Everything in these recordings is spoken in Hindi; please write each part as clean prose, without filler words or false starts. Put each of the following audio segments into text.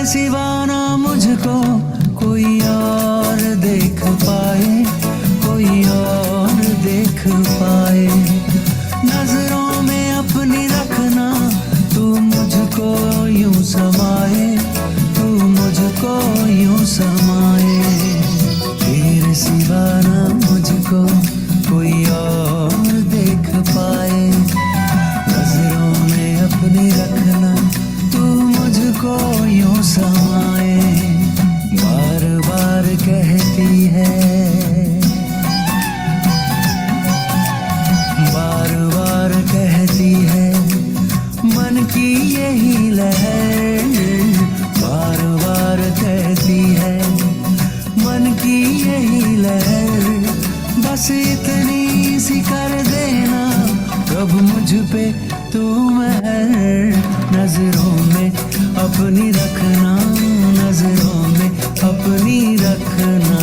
सिवा ना मुझको कोई और देख पाए, कोई और देख पाए। नजरों में अपनी रखना, तू मुझको यूं समाए, तू मुझको यूं समाए। तेरे सिवा ना मुझको कोई और देख पाए, नजरों में अपनी रखना, तू मुझको यूं समाए। बार बार कहती है, बार बार कहती है मन की यही लहर, बार बार कहती है मन की यही लहर। बस इतनी सी कर देना प्रभु मुझ पे तू मेहर। नजरों में अपनी रखना, नजरों में अपनी रखना।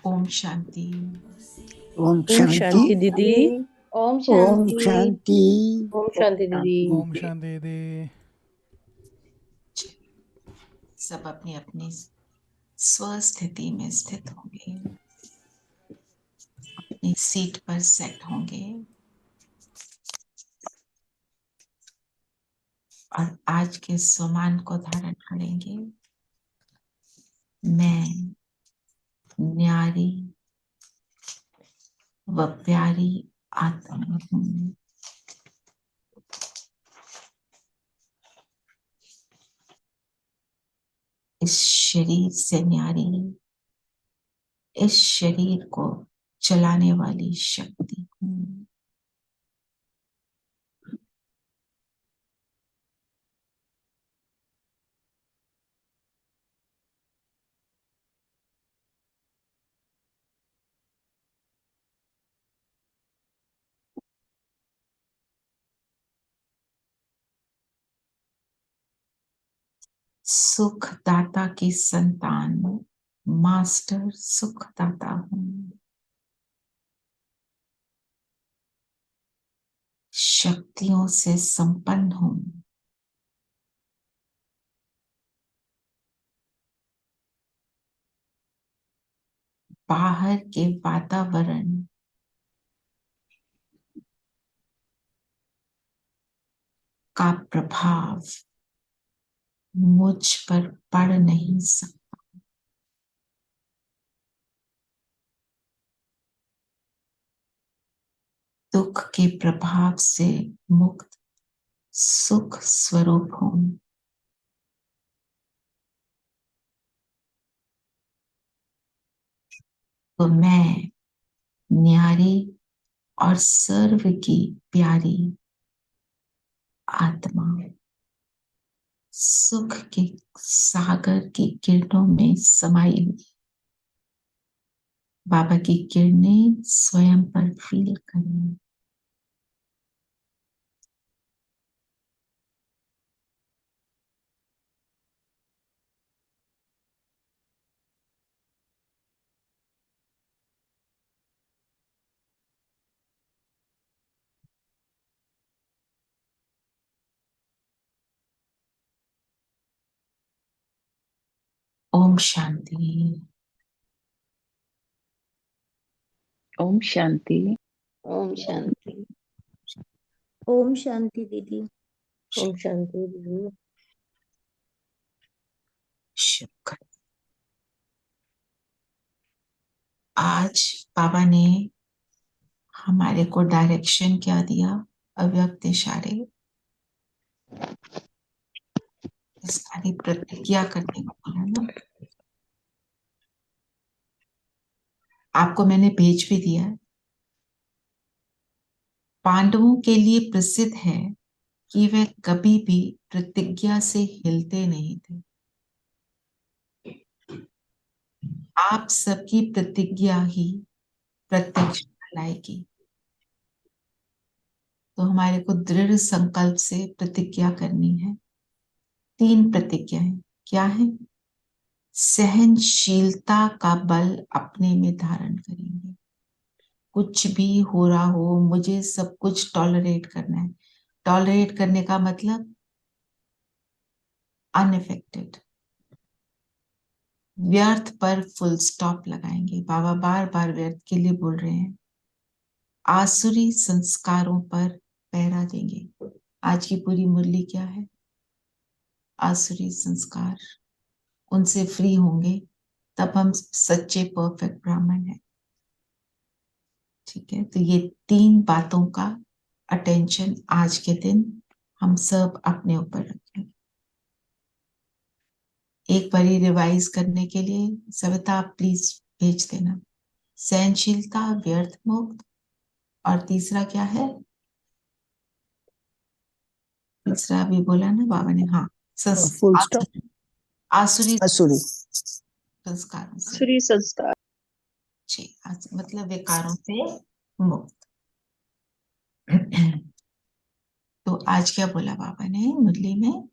ओम शांति। ओम शांति दीदी। ओम शांति। शांति। ओम शांति दीदी। ओम शांति दीदी। सब अपनी अपनी स्वस्थिति में स्थित होंगे, अपनी सीट पर सेट होंगे और आज के सुमान को धारण करेंगे। मैं न्यारी व प्यारी आत्मा हूँ। इस शरीर से न्यारी, इस शरीर को चलाने वाली शक्ति हूँ। सुखदाता की संतान, मास्टर सुखदाता हूँ। शक्तियों से संपन्न हूँ। बाहर के वातावरण का प्रभाव मुझ पर पड़ नहीं सकता। दुख के प्रभाव से मुक्त सुख स्वरूप हूँ। तो मैं न्यारी और सर्व की प्यारी आत्मा सुख के सागर की किरणों में समाई हुई। बाबा की किरणें स्वयं पर फील करें। ओम शांति। ओम शांति। ओम शांति। ओम शांति दीदी। ओम शांति दीदी। शुक्र। आज बाबा ने हमारे को डायरेक्शन क्या दिया? अव्यक्त इशारे। इसकी प्रतिज्ञा करने को बोला ना। आपको मैंने भेज भी दिया। पांडवों के लिए प्रसिद्ध है कि वे कभी भी प्रतिज्ञा से हिलते नहीं थे। आप सबकी प्रतिज्ञा ही प्रत्यक्ष लाएगी। तो हमारे को दृढ़ संकल्प से प्रतिज्ञा करनी है। 3 प्रतिज्ञाएं क्या है? सहनशीलता का बल अपने में धारण करेंगे। कुछ भी हो रहा हो, मुझे सब कुछ टॉलरेट करना है। टॉलरेट करने का मतलब अनअफेक्टेड, व्यर्थ पर फुल स्टॉप लगाएंगे। बाबा बार बार व्यर्थ के लिए बोल रहे हैं। आसुरी संस्कारों पर पहरा देंगे। आज की पूरी मुरली क्या है? आसुरी संस्कार, उनसे फ्री होंगे तब हम सच्चे परफेक्ट ब्राह्मण हैं। ठीक है, तो ये 3 बातों का अटेंशन आज के दिन हम सब अपने ऊपर रखें। एक बारी रिवाइज करने के लिए सविता आप प्लीज भेज देना। सहनशीलता, व्यर्थ मुक्त, और तीसरा क्या है? तीसरा भी बोला ना बाबा ने? हाँ, फुल स्टॉप। आसुरी आसुरी संस्कारों से, सूर्य संस्कार। मतलब विकारों से मुक्त। तो आज क्या बोला बाबा ने मुरली में?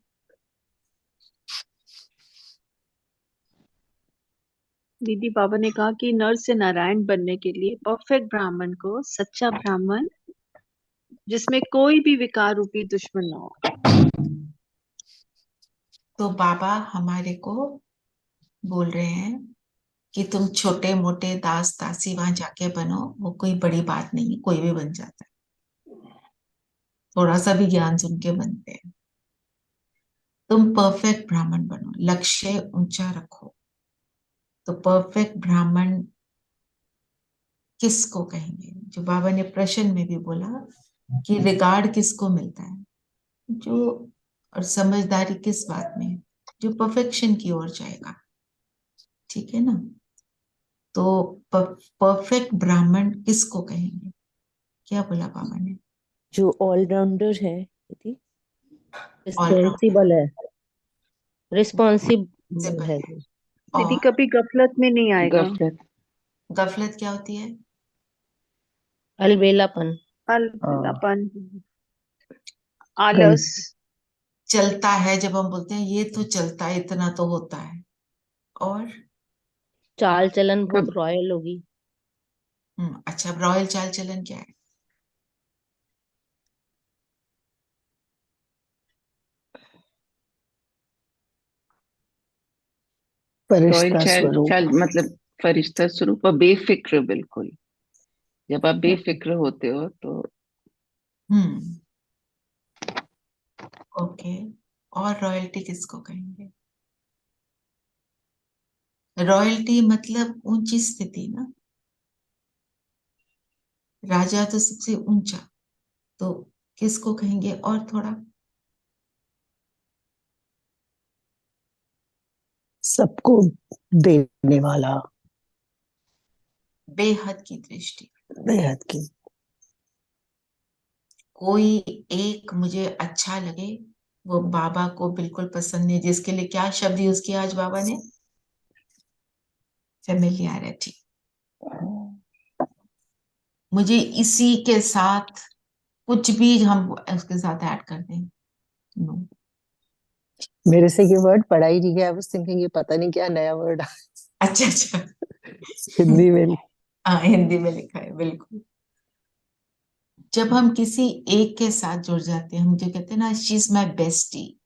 दीदी बाबा ने कहा कि नर से नारायण बनने के लिए परफेक्ट ब्राह्मण को, सच्चा ब्राह्मण जिसमें कोई भी विकार रूपी दुश्मन ना हो। तो बाबा हमारे को बोल रहे हैं कि तुम छोटे मोटे दास दासी वहां जाके बनो, वो कोई बड़ी बात नहीं, कोई भी बन जाता है, थोड़ा सा भी ज्ञान सुन के बनते हैं। तुम परफेक्ट ब्राह्मण बनो, लक्ष्य ऊंचा रखो। तो परफेक्ट ब्राह्मण किसको कहेंगे? जो बाबा ने प्रश्न में भी बोला कि रिगार्ड किसको मिलता है, जो, और समझदारी किस बात में? जो परफेक्शन की ओर जाएगा। ठीक है ना? तो परफेक्ट ब्राह्मण किसको कहेंगे? क्या बोला बाबा ने? जो ऑलराउंडर है दीदी, ऑलराउंडर रिस्पॉन्सिबल है, रिस्पॉन्सिबल है। दीदी और कभी गफलत में नहीं आएगा। गफलत। गफलत क्या होती है? अलबेलापन, अलगलापन, आलस। चलता है, जब हम बोलते हैं ये तो चलता है, इतना तो होता है। और चाल चलन बहुत कब रॉयल होगी। अच्छा, रॉयल चाल चलन क्या है? रॉयल फरिश्ता चाइल्ड स्वरूप। चाइल्ड मतलब फरिश्ता स्वरूप और बेफिक्र, बिल्कुल। जब आप बेफिक्र होते हो तो हम्म, ओके। और रॉयल्टी किसको कहेंगे? रॉयल्टी मतलब ऊंची स्थिति ना। राजा तो सबसे ऊंचा, तो किसको कहेंगे? और थोड़ा सबको देने वाला, बेहद की दृष्टि। बेहद की। कोई एक मुझे अच्छा लगे, वो बाबा को बिल्कुल पसंद नहीं। जिसके लिए क्या शब्द यूज किया आज बाबा ने? फेमिलियरिटी। मुझे इसी के साथ कुछ भी हम उसके साथ ऐड कर दें, नो। मेरे से ये वर्ड पढ़ा ही नहीं गया। आई वाज थिंकिंग ये पता नहीं क्या नया वर्ड अच्छा अच्छा। हिंदी में। हाँ, हिंदी में लिखा है, बिल्कुल। जब हम किसी एक के साथ जुड़ जाते हैं, हम जो कहते हैं ना, शी इज माई बेस्टी,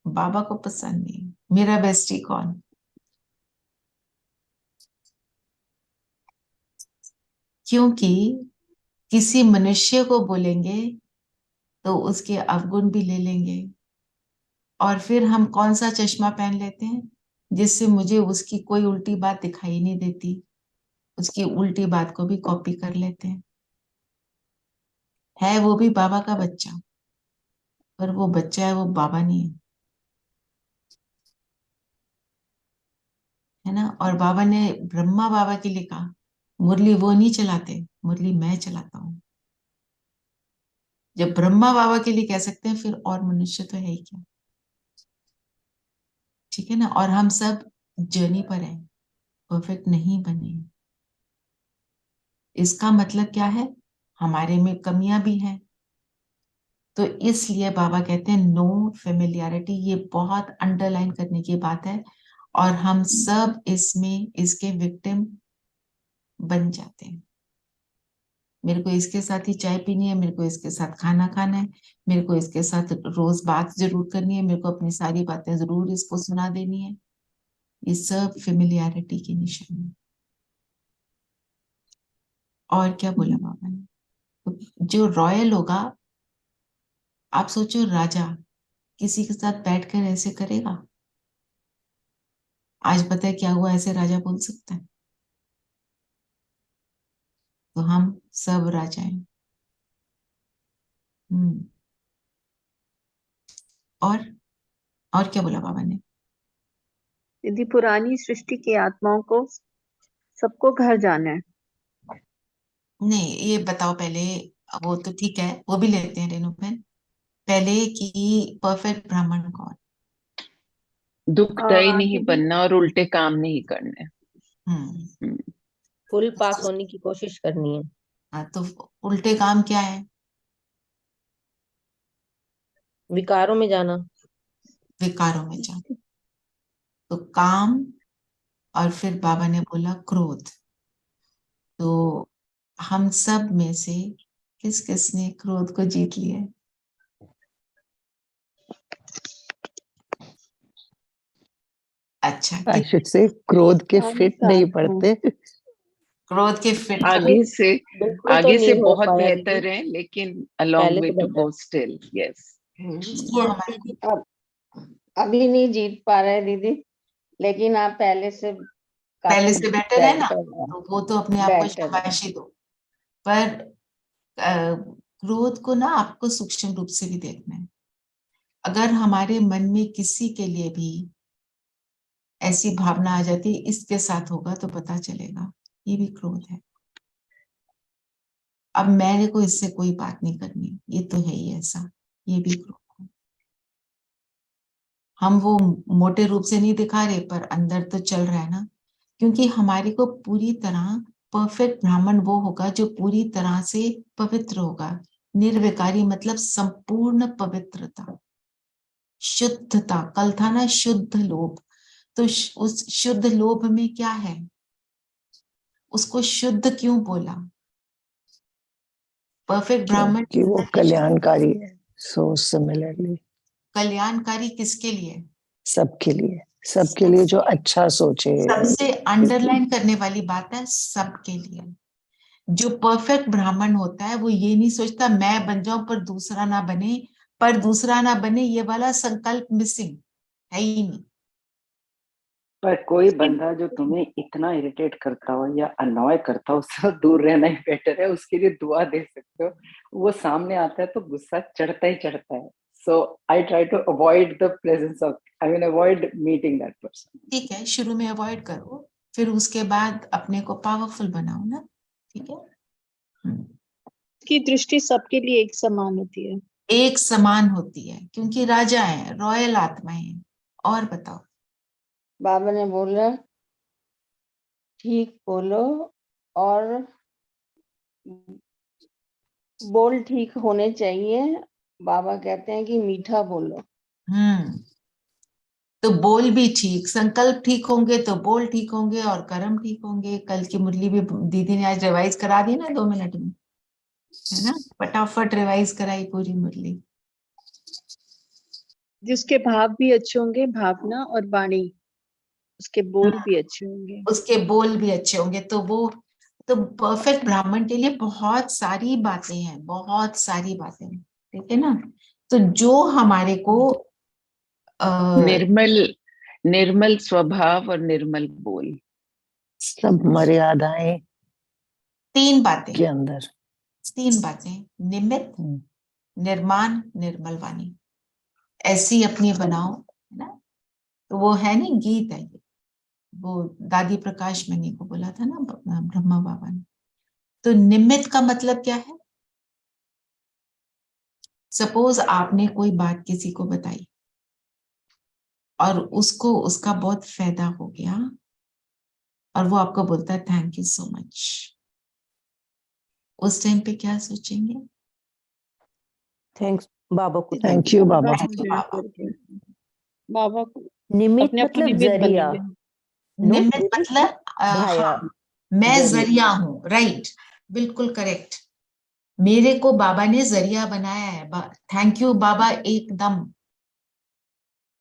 बाबा को पसंद नहीं। मेरा बेस्टी कौन? क्योंकि किसी मनुष्य को बोलेंगे तो उसके अवगुण भी ले लेंगे, और फिर हम कौन सा चश्मा पहन लेते हैं जिससे मुझे उसकी कोई उल्टी बात दिखाई नहीं देती, उसकी उल्टी बात को भी कॉपी कर लेते हैं। है वो भी बाबा का बच्चा, पर वो बच्चा है, वो बाबा नहीं है। है ना? और बाबा ने ब्रह्मा बाबा के लिए कहा, मुरली वो नहीं चलाते, मुरली मैं चलाता हूँ। जब ब्रह्मा बाबा के लिए कह सकते हैं, फिर और मनुष्य तो है ही क्या। ठीक है ना? और हम सब जर्नी पर हैं, परफेक्ट नहीं बने। इसका मतलब क्या है? हमारे में कमियां भी हैं। तो इसलिए बाबा कहते हैं नो फेमिलियरिटी, ये बहुत अंडरलाइन करने की बात है। और हम सब इसमें इसके विक्टिम बन जाते हैं। मेरे को इसके साथ ही चाय पीनी है, मेरे को इसके साथ खाना खाना है, मेरे को इसके साथ रोज बात जरूर करनी है, मेरे को अपनी सारी बातें जरूर इसको सुना देनी है। ये सब फेमिलियरिटी की निशानी है। और क्या बोला बाबा ने? तो जो रॉयल होगा, आप सोचो राजा किसी के साथ बैठकर ऐसे करेगा? आज पता है क्या हुआ, ऐसे राजा बोल सकता है? तो हम सब राजा हैं। हम्म। और क्या बोला बाबा ने? दीदी पुरानी सृष्टि की आत्माओं को सबको घर जाना है। नहीं, ये बताओ पहले। वो तो ठीक है, वो भी लेते हैं रेणु बहन। पहले कि परफेक्ट ब्राह्मण कौन? दुखदाई नहीं दीदी बनना और उल्टे काम नहीं करने। हम्म। हम्म, फुल पास होने की कोशिश करनी है। हाँ, तो उल्टे काम क्या है? विकारों में जाना। विकारों में जा। तो काम, और फिर बाबा ने बोला क्रोध। तो हम सब में से किस किस ने क्रोध को जीत लिया है? अच्छा, आई शुड से क्रोध के हम फिट नहीं साथ में। पड़ते। क्रोध के फिट। अभी आगे से बिल्कुल तो आगे से नहीं हो बहुत पाया दीदी, बेहतर है, लेकिन अ लॉन्ग पहले वे से टू बेहतर। गो स्टिल। यस। वो हमारे दीदी अब अभी नहीं जीत पा रहे दीदी, लेकिन आप पहले से पहले काफी से बेटर है ना, बेटर है। तो वो तो अपने आप को बेटर है। शाबाशी दो। पर क्रोध को ना आपको सूक्ष्म रूप से भी देखना है। अगर हमारे मन में किसी के लिए भी ऐसी भावना आ जाती है इसके साथ होगा, तो पता चलेगा ये भी क्रोध है। अब मेरे को इससे कोई बात नहीं करनी, ये तो है ही ऐसा, ये भी क्रोध है। हम वो मोटे रूप से नहीं दिखा रहे, पर अंदर तो चल रहा है ना। क्योंकि हमारे को पूरी तरह परफेक्ट ब्राह्मण वो होगा जो पूरी तरह से पवित्र होगा। निर्विकारी मतलब संपूर्ण पवित्रता, शुद्धता। कल था ना शुद्ध लोभ। तो उस शुद्ध लोभ में क्या है? उसको शुद्ध क्यों बोला? परफेक्ट ब्राह्मण क्योंकि वो कल्याणकारी है। सो सिमिलरली कल्याणकारी किसके लिए? सबके लिए जो अच्छा सोचे। सबसे क्योंकि अंडरलाइन करने वाली बात है, सबके लिए। जो परफेक्ट ब्राह्मण होता है वो ये नहीं सोचता मैं बन जाऊं पर दूसरा ना बने, पर दूसरा ना बने ये वाला संकल्प मिसिंग है ही नहीं। पर कोई बंदा जो तुम्हें इतना इरिटेट करता हो या अनॉय करता हो, उससे दूर रहना ही बेटर है। उसके लिए दुआ दे सकते हो। वो सामने आता है तो गुस्सा चढ़ता ही चढ़ता है। So I try to avoid the presence of, I mean avoid meeting that person. ठीक है, शुरू में अवॉइड करो, फिर उसके बाद अपने को पावरफुल बनाओ ना। ठीक है। की दृष्टि सबके लिए एक समान होती है। एक समान होती है क्योंकि राजा है, रॉयल आत्माएं हैं। और बताओ। बाबा ने बोला ठीक बोलो, और बोल ठीक होने चाहिए। बाबा कहते हैं कि मीठा बोलो। तो बोल भी ठीक, संकल्प ठीक होंगे तो बोल ठीक होंगे और कर्म ठीक होंगे। कल की मुरली भी दीदी ने आज रिवाइज करा दी ना 2 मिनट में, है ना? फटाफट रिवाइज कराई पूरी मुरली। जिसके भाव भी अच्छे होंगे, भावना और वाणी, उसके बोल भी अच्छे होंगे। उसके बोल भी अच्छे होंगे। तो वो तो परफेक्ट ब्राह्मण के लिए बहुत सारी बातें हैं, बहुत सारी बातें हैं। ठीक है ना? तो जो हमारे को निर्मल निर्मल स्वभाव और निर्मल बोल। सब मर्यादाएं 3 बातें, के अंदर। 3 बातें, निमित्त, निर्माण, निर्मल वाणी, ऐसी अपनी बनाओ, है ना? तो वो है नहीं, गीत है ये। वो दादी प्रकाश मणि को बोला था ना ब्रह्मा बाबा ने। तो निमित्त का मतलब क्या है? सपोज आपने कोई बात किसी को बताई और उसको उसका बहुत फायदा हो गया, और वो आपको बोलता है थैंक यू सो मच, उस टाइम पे क्या सोचेंगे? थैंक्स बाबा को थैंक यू बाबा। बाबा को Thank you, याद बाबा। करके बाबा को निमित्त अपने आप को मतलब निमित्त जरिया। बनेंगे। नो निमित्त मतलब भाया हाँ, मैं जरिया। जरिया हूँ, राइट, बिल्कुल करेक्ट। मेरे को बाबा ने जरिया बनाया है। थैंक यू बाबा, एकदम।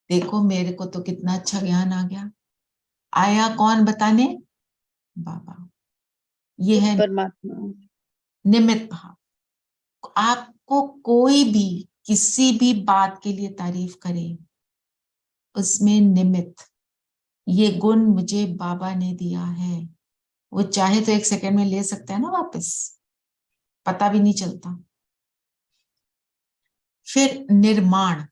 देखो मेरे को तो कितना अच्छा ज्ञान आ गया। आया कौन बताने? बाबा। ये है परमात्मा। निमित्त भाव। आपको कोई भी किसी भी बात के लिए तारीफ करे, उसमें निमित्त, ये गुण मुझे बाबा ने दिया है। वो चाहे तो 1 सेकंड में ले सकता है ना वापस, पता भी नहीं चलता। फिर निर्माण।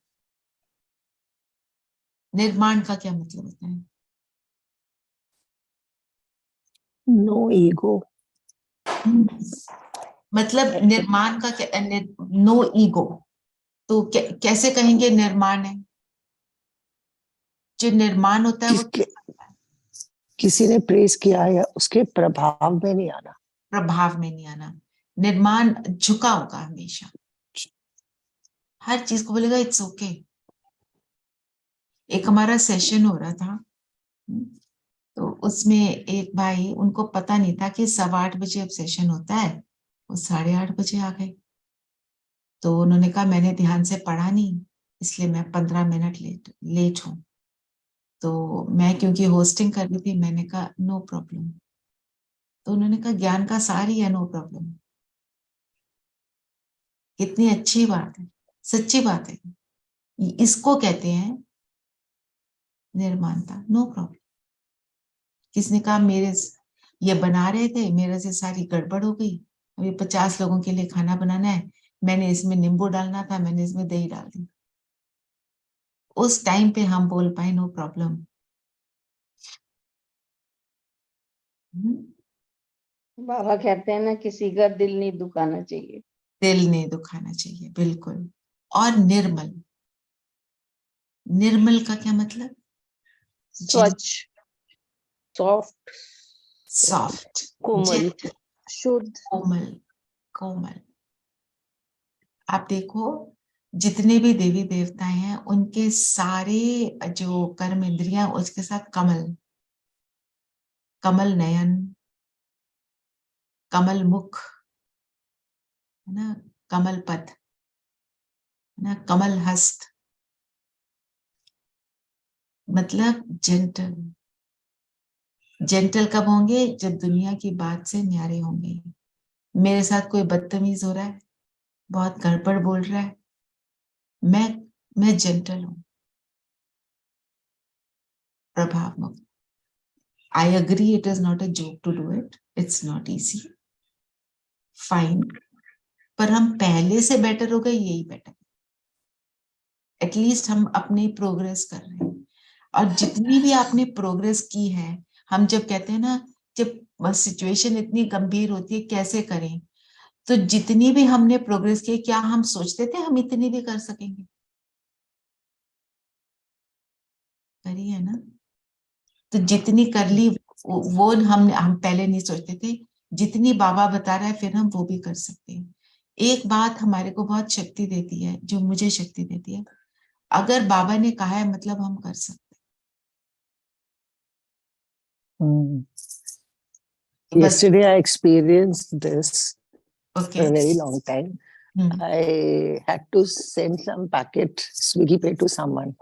निर्माण का क्या मतलब होता है? No ego. मतलब निर्माण का क्या? No ego. तो कैसे कहेंगे निर्माण है? जो निर्माण होता है वो किसके किसी ने प्रेस किया या उसके प्रभाव में नहीं आना। प्रभाव में नहीं आना। निर्माण झुका होगा हमेशा, हर चीज को बोलेगा इट्स ओके। एक हमारा सेशन हो रहा था, तो उसमें एक भाई, उनको पता नहीं था कि 8:15 अब सेशन होता है, वो 8:30 आ गए। तो उन्होंने कहा मैंने ध्यान से पढ़ा नहीं, इसलिए मैं 15 मिनट लेट हूँ। तो मैं क्योंकि होस्टिंग कर रही थी, मैंने कहा नो प्रॉब्लम। तो उन्होंने कहा ज्ञान का सार ही है नो प्रॉब्लम। कितनी अच्छी बात है, सच्ची बात है। इसको कहते हैं निर्माणता, नो प्रॉब्लम। किसने कहा मेरे ये बना रहे थे, मेरे से सारी गड़बड़ हो गई, अभी 50 लोगों के लिए खाना बनाना है, मैंने इसमें नींबू डालना था, मैंने इसमें दही डाल दी। उस टाइम पे हम बोल पाए नो प्रॉब्लम। बाबा कहते हैं ना किसी का दिल नहीं दुखाना चाहिए। दिल नहीं दुखाना चाहिए, बिल्कुल। और निर्मल। निर्मल का क्या मतलब? स्वच्छ, सॉफ्ट, सॉफ्ट, कोमल। शुद्ध। कोमल, कोमल। आप देखो जितने भी देवी देवता हैं, उनके सारे जो कर्म इंद्रियां, उसके साथ कमल, कमल नयन, कमल मुख, है ना, कमल पद, है ना, कमल हस्त, मतलब जेंटल। जेंटल कब होंगे? जब दुनिया की बात से न्यारे होंगे। मेरे साथ कोई बदतमीज हो रहा है, बहुत गड़बड़ बोल रहा है, मैं जेंटल हूं, प्रभाव मुक्त। I agree it is not a joke to do it, it's not easy, fine, पर हम पहले से बेटर हो गए, यही बेटर। एटलीस्ट हम अपनी प्रोग्रेस कर रहे हैं। और जितनी भी आपने प्रोग्रेस की है, हम जब कहते हैं ना, जब सिचुएशन इतनी गंभीर होती है कैसे करें, तो जितनी भी हमने प्रोग्रेस की, क्या हम सोचते थे हम इतनी भी कर सकेंगे? करी है ना। तो जितनी कर ली वो हम पहले नहीं सोचते थे। जितनी बाबा बता रहा है फिर हम वो भी कर सकते हैं। एक बात हमारे को बहुत शक्ति देती है, जो मुझे शक्ति देती है, अगर बाबा ने कहा है मतलब हम कर सकते Hmm. हैं। बस Yesterday I experienced this okay. for a very long time. I had to send some packet Swiggy Pay to someone.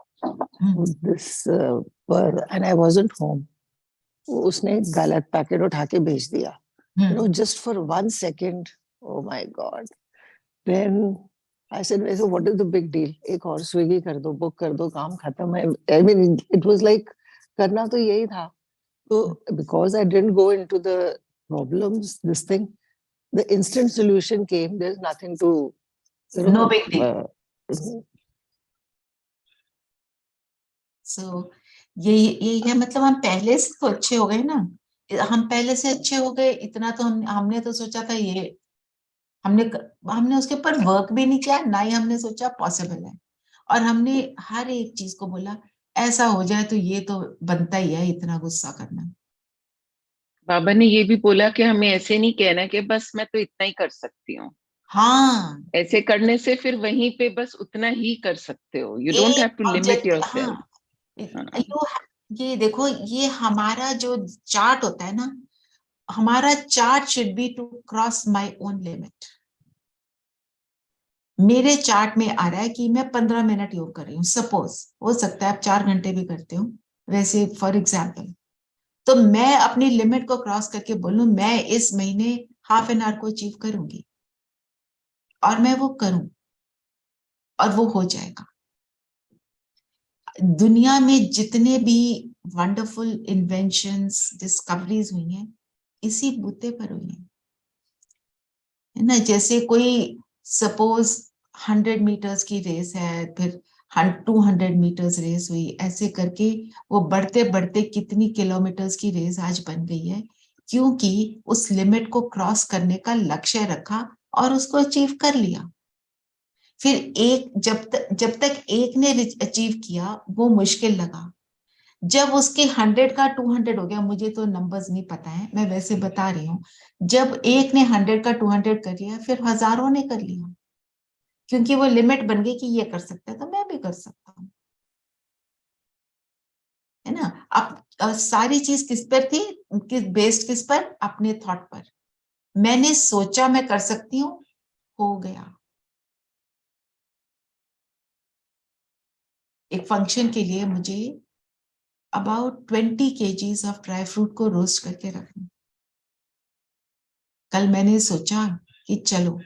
This and I wasn't home. उसने गलत पैकेट उठा के भेज दिया. You know, just for 1 second. Oh my God. Then I said, what is the big deal? एक और स्विगी कर दो, बुक कर दो, काम खत्म है. I mean, it was like करना तो यही था. So because I didn't go into the problems, this thing, the instant solution came. There's nothing to, no big deal. So यही है, मतलब हम पहले से तो अच्छे हो गए ना। हम पहले से अच्छे हो गए, इतना तो हमने तो सोचा था ये, हमने हमने उसके ऊपर वर्क भी नहीं किया, ना ही हमने सोचा पॉसिबल है। और हमने हर एक चीज को बोला ऐसा हो जाए तो ये तो बनता ही है, इतना गुस्सा करना। बाबा ने ये भी बोला कि हमें ऐसे नहीं कहना कि बस मैं तो इतना ही कर सकती हूँ। हाँ, ऐसे करने से फिर वहीं पे बस उतना ही कर सकते हो, यू डोंट हैव एक टू लिमिट ऑब्जेक्ट, योरसेल्फ। हाँ, ये देखो, ये हमारा जो चार्ट होता है ना, हमारा chart should be to cross my own limit. मेरे चार्ट में आ रहा है कि मैं 15 मिनट योग कर रही हूँ, सपोज, हो सकता है आप 4 घंटे भी करते हो, वैसे फॉर एग्जाम्पल। तो मैं अपनी लिमिट को क्रॉस करके बोलूं मैं इस महीने हाफ एन आवर को अचीव करूंगी, और मैं वो करूं, और वो हो जाएगा। दुनिया में जितने भी वंडरफुल इन्वेंशंस, डिस्कवरीज हुई हैं, इसी बूते पर हुई है ना। जैसे कोई सपोज 100 मीटर्स की रेस है, फिर 200 मीटर्स रेस हुई, ऐसे करके वो बढ़ते बढ़ते कितनी किलोमीटर्स की रेस आज बन गई है, क्योंकि उस लिमिट को क्रॉस करने का लक्ष्य रखा और उसको अचीव कर लिया। फिर एक जब तक एक ने अचीव किया वो मुश्किल लगा, जब उसके 100 का 200 हो गया, मुझे तो नंबर्स नहीं पता है, मैं वैसे बता रही हूँ, जब एक ने 100 का 200 कर लिया, फिर हजारों ने कर लिया, क्योंकि वो लिमिट बन गई कि ये कर सकता है तो मैं भी कर सकता हूँ, है ना। अब सारी चीज किस पर थी, बेस्ड किस पर, अपने थॉट पर। मैंने सोचा मैं कर सकती हूँ, हो गया। एक फंक्शन के लिए मुझे about 20 kgs of dry fruit को रोस्ट करके रखना। कल मैंने सोचा कि चलो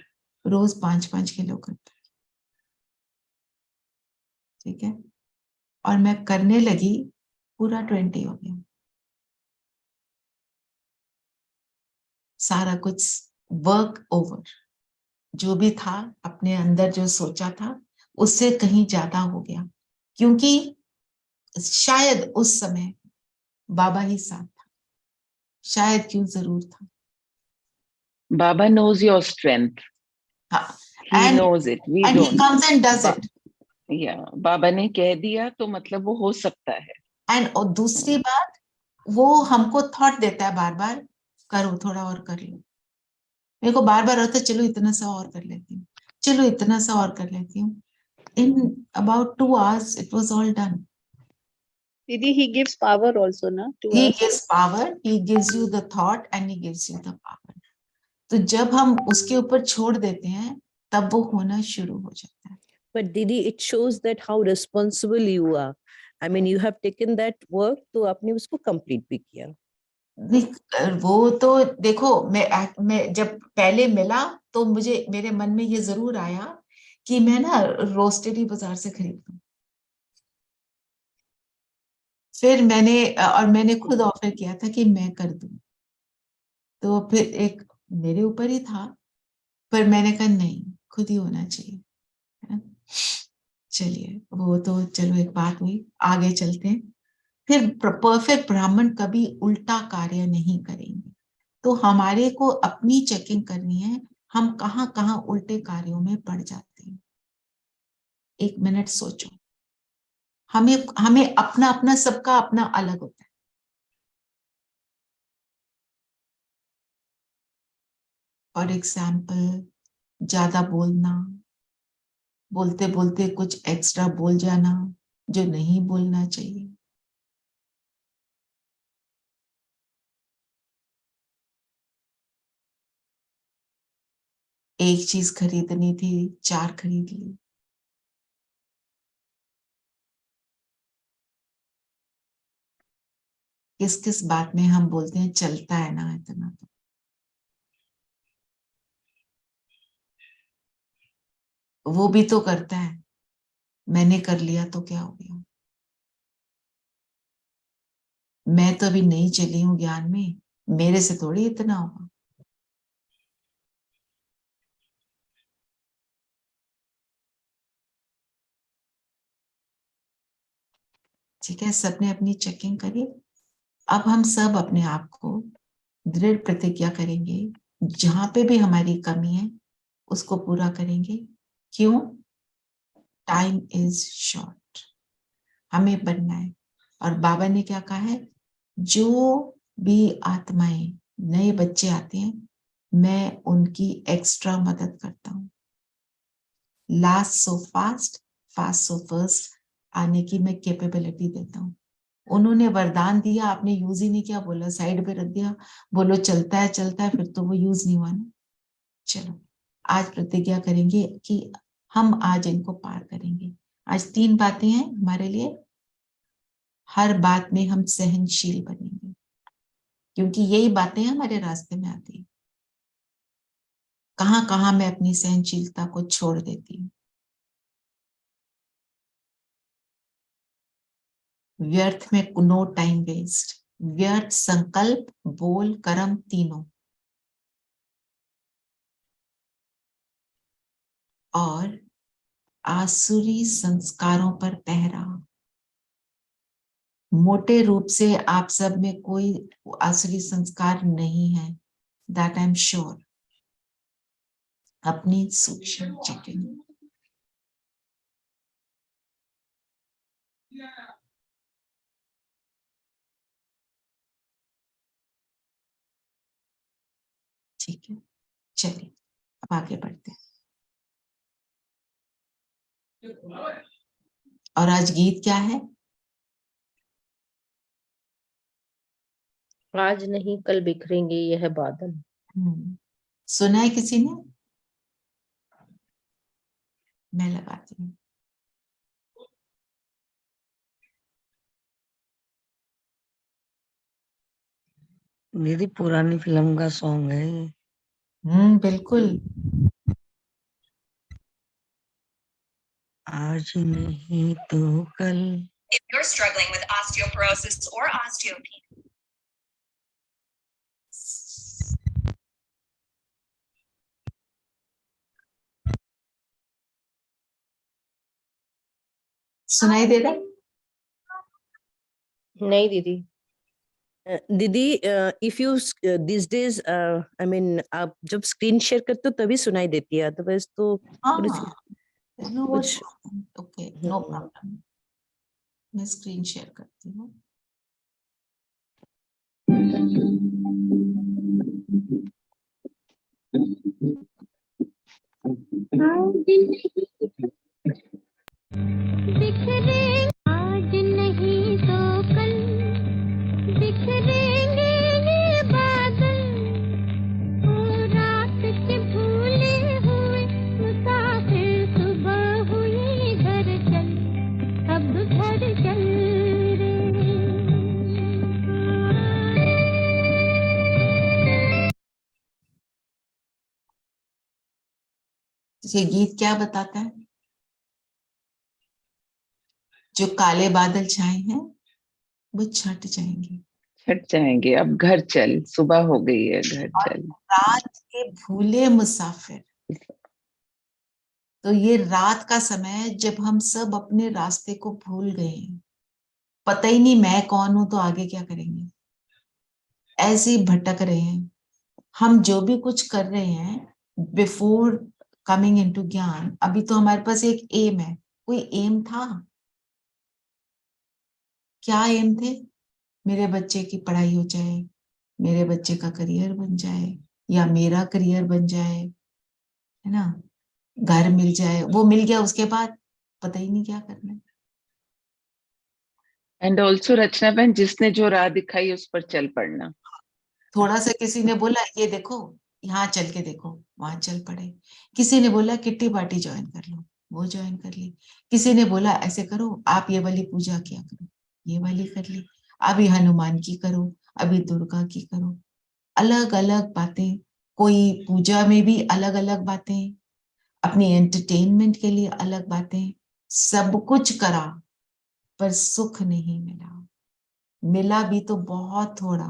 रोज 5-5 किलो करते, ठीक है, और मैं करने लगी, पूरा 20 हो गया। सारा कुछ वर्क ओवर, जो भी था अपने अंदर जो सोचा था उससे कहीं ज्यादा हो गया, क्योंकि शायद उस समय बाबा ही साथ था, शायद, क्यों, जरूर था। बाबा knows your strength, हाँ, he and knows it, we and he don't. Comes and does बा, इट। या बाबा ने कह दिया तो मतलब वो हो सकता है। एंड और दूसरी बात, वो हमको थॉट देता है बार बार, करो, थोड़ा और कर लो। मेरे को बार बार होता है, चलो इतना सा और कर लेती हूँ, चलो इतना सा और कर लेती हूँ। In about 2 hours, it was all done. Didi, he gives power also, na, to He us. gives power, he gives you the thought and he gives you the power. तो जब हम उसके ऊपर छोड़ देते हैं, तब वो होना शुरू हो जाता है। But Didi, it shows that how responsible you are. I mean, you have taken that work, तो आपने उसको complete भी किया। वो तो देखो, मैं जब पहले मिला तो मुझे, मेरे मन में ये जरूर आया कि मैं ना रोस्टेड ही बाजार से खरीद लूं। फिर मैंने खुद ऑफर किया था कि मैं कर दूं, तो फिर एक मेरे ऊपर ही था, पर मैंने कहा नहीं, खुद ही होना चाहिए, है ना? चलिए, वो तो चलो एक बात हुई, आगे चलते हैं। फिर परफेक्ट ब्राह्मण कभी उल्टा कार्य नहीं करेंगे, तो हमारे को अपनी चेकिंग करनी है, हम कहाँ कहाँ उल्टे कार्यों में पड़ जाते हैं। 1 मिनट सोचो, हमें हमें अपना अपना, सबका अपना अलग होता है। फॉर एग्जाम्पल, ज्यादा बोलना, बोलते बोलते कुछ एक्स्ट्रा बोल जाना जो नहीं बोलना चाहिए। एक चीज खरीदनी थी, 4 खरीद ली। किस किस बात में हम बोलते हैं चलता है ना इतना, तो वो भी तो करता है, मैंने कर लिया तो क्या हो गया, मैं तो अभी नहीं चली हूँ ज्ञान में, मेरे से थोड़ी इतना होगा। ठीक है, सबने अपनी चेकिंग करी। अब हम सब अपने आप को दृढ़ प्रतिज्ञा करेंगे, जहां पे भी हमारी कमी है उसको पूरा करेंगे। क्यों? टाइम इज शॉर्ट, हमें बनना है। और बाबा ने क्या कहा है, जो भी आत्माएं, नए बच्चे आते हैं, मैं उनकी एक्स्ट्रा मदद करता हूँ। Last so fast, fast so first आने की मैं कैपेबिलिटी देता हूँ। उन्होंने वरदान दिया, आपने यूज ही नहीं किया, बोला साइड पे रख दिया, बोलो चलता है, फिर तो वो यूज नहीं हुआ ना। चलो आज प्रतिज्ञा करेंगे कि हम आज इनको पार करेंगे। आज 3 बातें हैं हमारे लिए। हर बात में हम सहनशील बनेंगे, क्योंकि यही बातें हमारे रास्ते में आती है। कहां कहां मैं अपनी सहनशीलता को छोड़ देती हूँ। व्यर्थ में नो टाइम वेस्ट, व्यर्थ संकल्प, बोल, कर्म तीनों, और आसुरी संस्कारों पर पहरा। मोटे रूप से आप सब में कोई आसुरी संस्कार नहीं है, दैट आई एम श्योर। अपनी सूक्ष्म चेकिंग। ठीक है, चलिए अब आगे बढ़ते हैं। और आज गीत क्या है? आज नहीं कल बिखरेंगे यह बादल। सुना है किसी ने? मैं लगाती हूँ। दीदी पुरानी फिल्म का सॉन्ग है ये। बिल्कुल। आज नहीं तो कल। If you're struggling with osteoporosis or osteopenia, सुनाई दे रहा? नहीं दीदी। दीदी if you this days I mean आप जब स्क्रीन शेयर करते हो तभी सुनाई देती है, अदरवाइज तो कुछ ओके, नो प्रॉब्लम। मैं स्क्रीन शेयर करती हूँ। आज नहीं तो कल बिखरेंगे ये बादल, ओ रात के भूले हुए मुसाफिर सुबह हुई घर चल, अब घर चल रे। ये गीत क्या बताता है? जो काले बादल छाए हैं वो छट जाएंगे। छट जाएंगे, अब घर चल, सुबह हो गई है, घर चल। रात के भूले मुसाफिर, तो ये रात का समय है जब हम सब अपने रास्ते को भूल गए हैं। पता ही नहीं मैं कौन हूं तो आगे क्या करेंगे, ऐसे ही भटक रहे हैं। हम जो भी कुछ कर रहे हैं बिफोर कमिंग इनटू ज्ञान, अभी तो हमारे पास एक एम है। कोई एम था? क्या एम थे? मेरे बच्चे की पढ़ाई हो जाए, मेरे बच्चे का करियर बन जाए, या मेरा करियर बन जाए, है ना, घर मिल जाए। वो मिल गया, उसके बाद पता ही नहीं क्या करना है। एंड ऑल्सो रचना बहन, जिसने जो राह दिखाई उस पर चल पड़ना। थोड़ा सा किसी ने बोला ये देखो, यहाँ चल के देखो, वहां चल पड़े। किसी ने बोला किट्टी पार्टी ज्वाइन कर लो, वो ज्वाइन कर ली। किसी ने बोला ऐसे करो, आप ये वाली पूजा किया करो, ये वाली कर ली। अभी हनुमान की करो, अभी दुर्गा की करो। अलग अलग बातें, कोई पूजा में भी अलग अलग बातें, अपनी एंटरटेनमेंट के लिए अलग बातें, सब कुछ करा पर सुख नहीं मिला। मिला भी तो बहुत थोड़ा,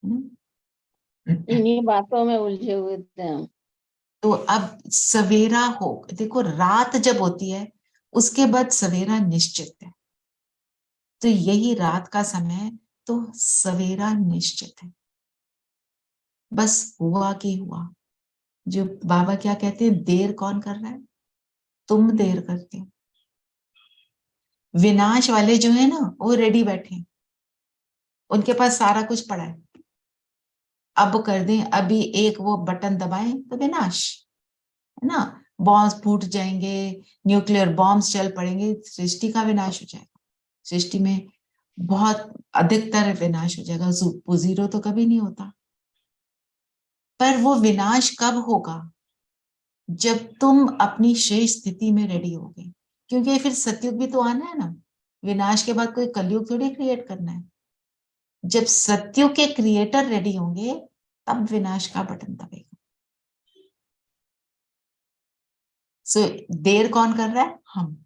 है ना। इन्हीं बातों में उलझे हुए थे हम। तो अब सवेरा हो, देखो रात जब होती है उसके बाद सवेरा निश्चित है। तो यही रात का समय, तो सवेरा निश्चित है। बस हुआ कि हुआ। जो बाबा क्या कहते हैं, देर कौन कर रहा है? तुम देर करते हो। विनाश वाले जो है ना, वो रेडी बैठे हैं। उनके पास सारा कुछ पड़ा है, अब कर दें, अभी एक वो बटन दबाएं तो विनाश, है ना। बॉम्ब फूट जाएंगे, न्यूक्लियर बॉम्ब्स चल पड़ेंगे, सृष्टि का विनाश हो जाएगा। सृष्टि में बहुत अधिकतर विनाश हो जाएगा, जीरो तो कभी नहीं होता। पर वो विनाश कब होगा? जब तुम अपनी शेष स्थिति में रेडी होगे, क्योंकि फिर सतयुग भी तो आना है ना। विनाश के बाद कोई कलयुग थोड़ी क्रिएट करना है। जब सतयुग के क्रिएटर रेडी होंगे तब विनाश का बटन दबेगा। सो देर कौन कर रहा है? हम।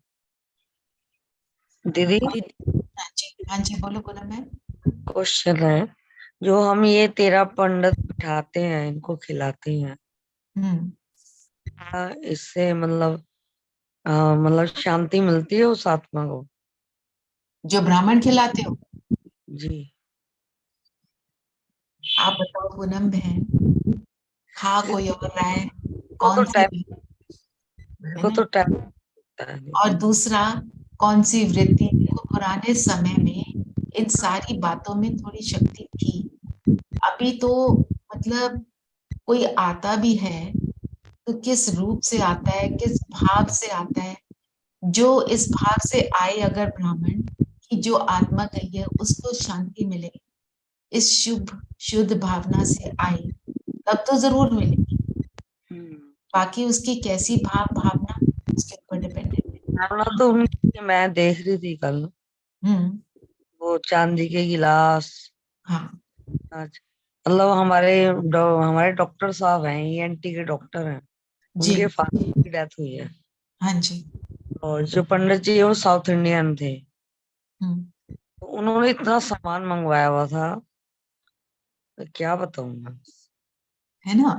दीदी हाँ जी, हाँ जी, बोलो पूनम मैम। क्वेश्चन है, जो हम ये 13 पंडित बिठाते हैं, इनको खिलाते हैं, क्या इससे मतलब शांति मिलती है उस आत्मा को? जो ब्राह्मण खिलाते हो? जी। आप बताओ पूनम बहन, खा कोई और रहा है, को कौन तो सी, टाइम है को ना? तो टाइम लगता है और दीदी। दूसरा, कौन सी वृत्ति? देखो पुराने समय में इन सारी बातों में थोड़ी शक्ति थी। अभी तो मतलब कोई आता भी है तो किस रूप से आता है, किस भाव से आता है? जो इस भाव से आए अगर ब्राह्मण की जो आत्मा गई है उसको शांति मिले, इस शुभ शुद्ध भावना से आए, तब तो जरूर मिलेगी। बाकी उसकी कैसी भावना उसके ऊपर डिपेंडेंट है। भावना तो मैं देख रही थी कल, वो चांदी के गिलास। हाँ आज मतलब हमारे डॉक्टर साहब हैं, ईएनटी के डॉक्टर हैं, जी, उनके फादर की डेथ हुई है। हाँ जी। और जो पंडित जी है वो साउथ इंडियन थे, हम्म, तो उन्होंने इतना सामान मंगवाया हुआ था, तो क्या बताऊं मैं। है ना।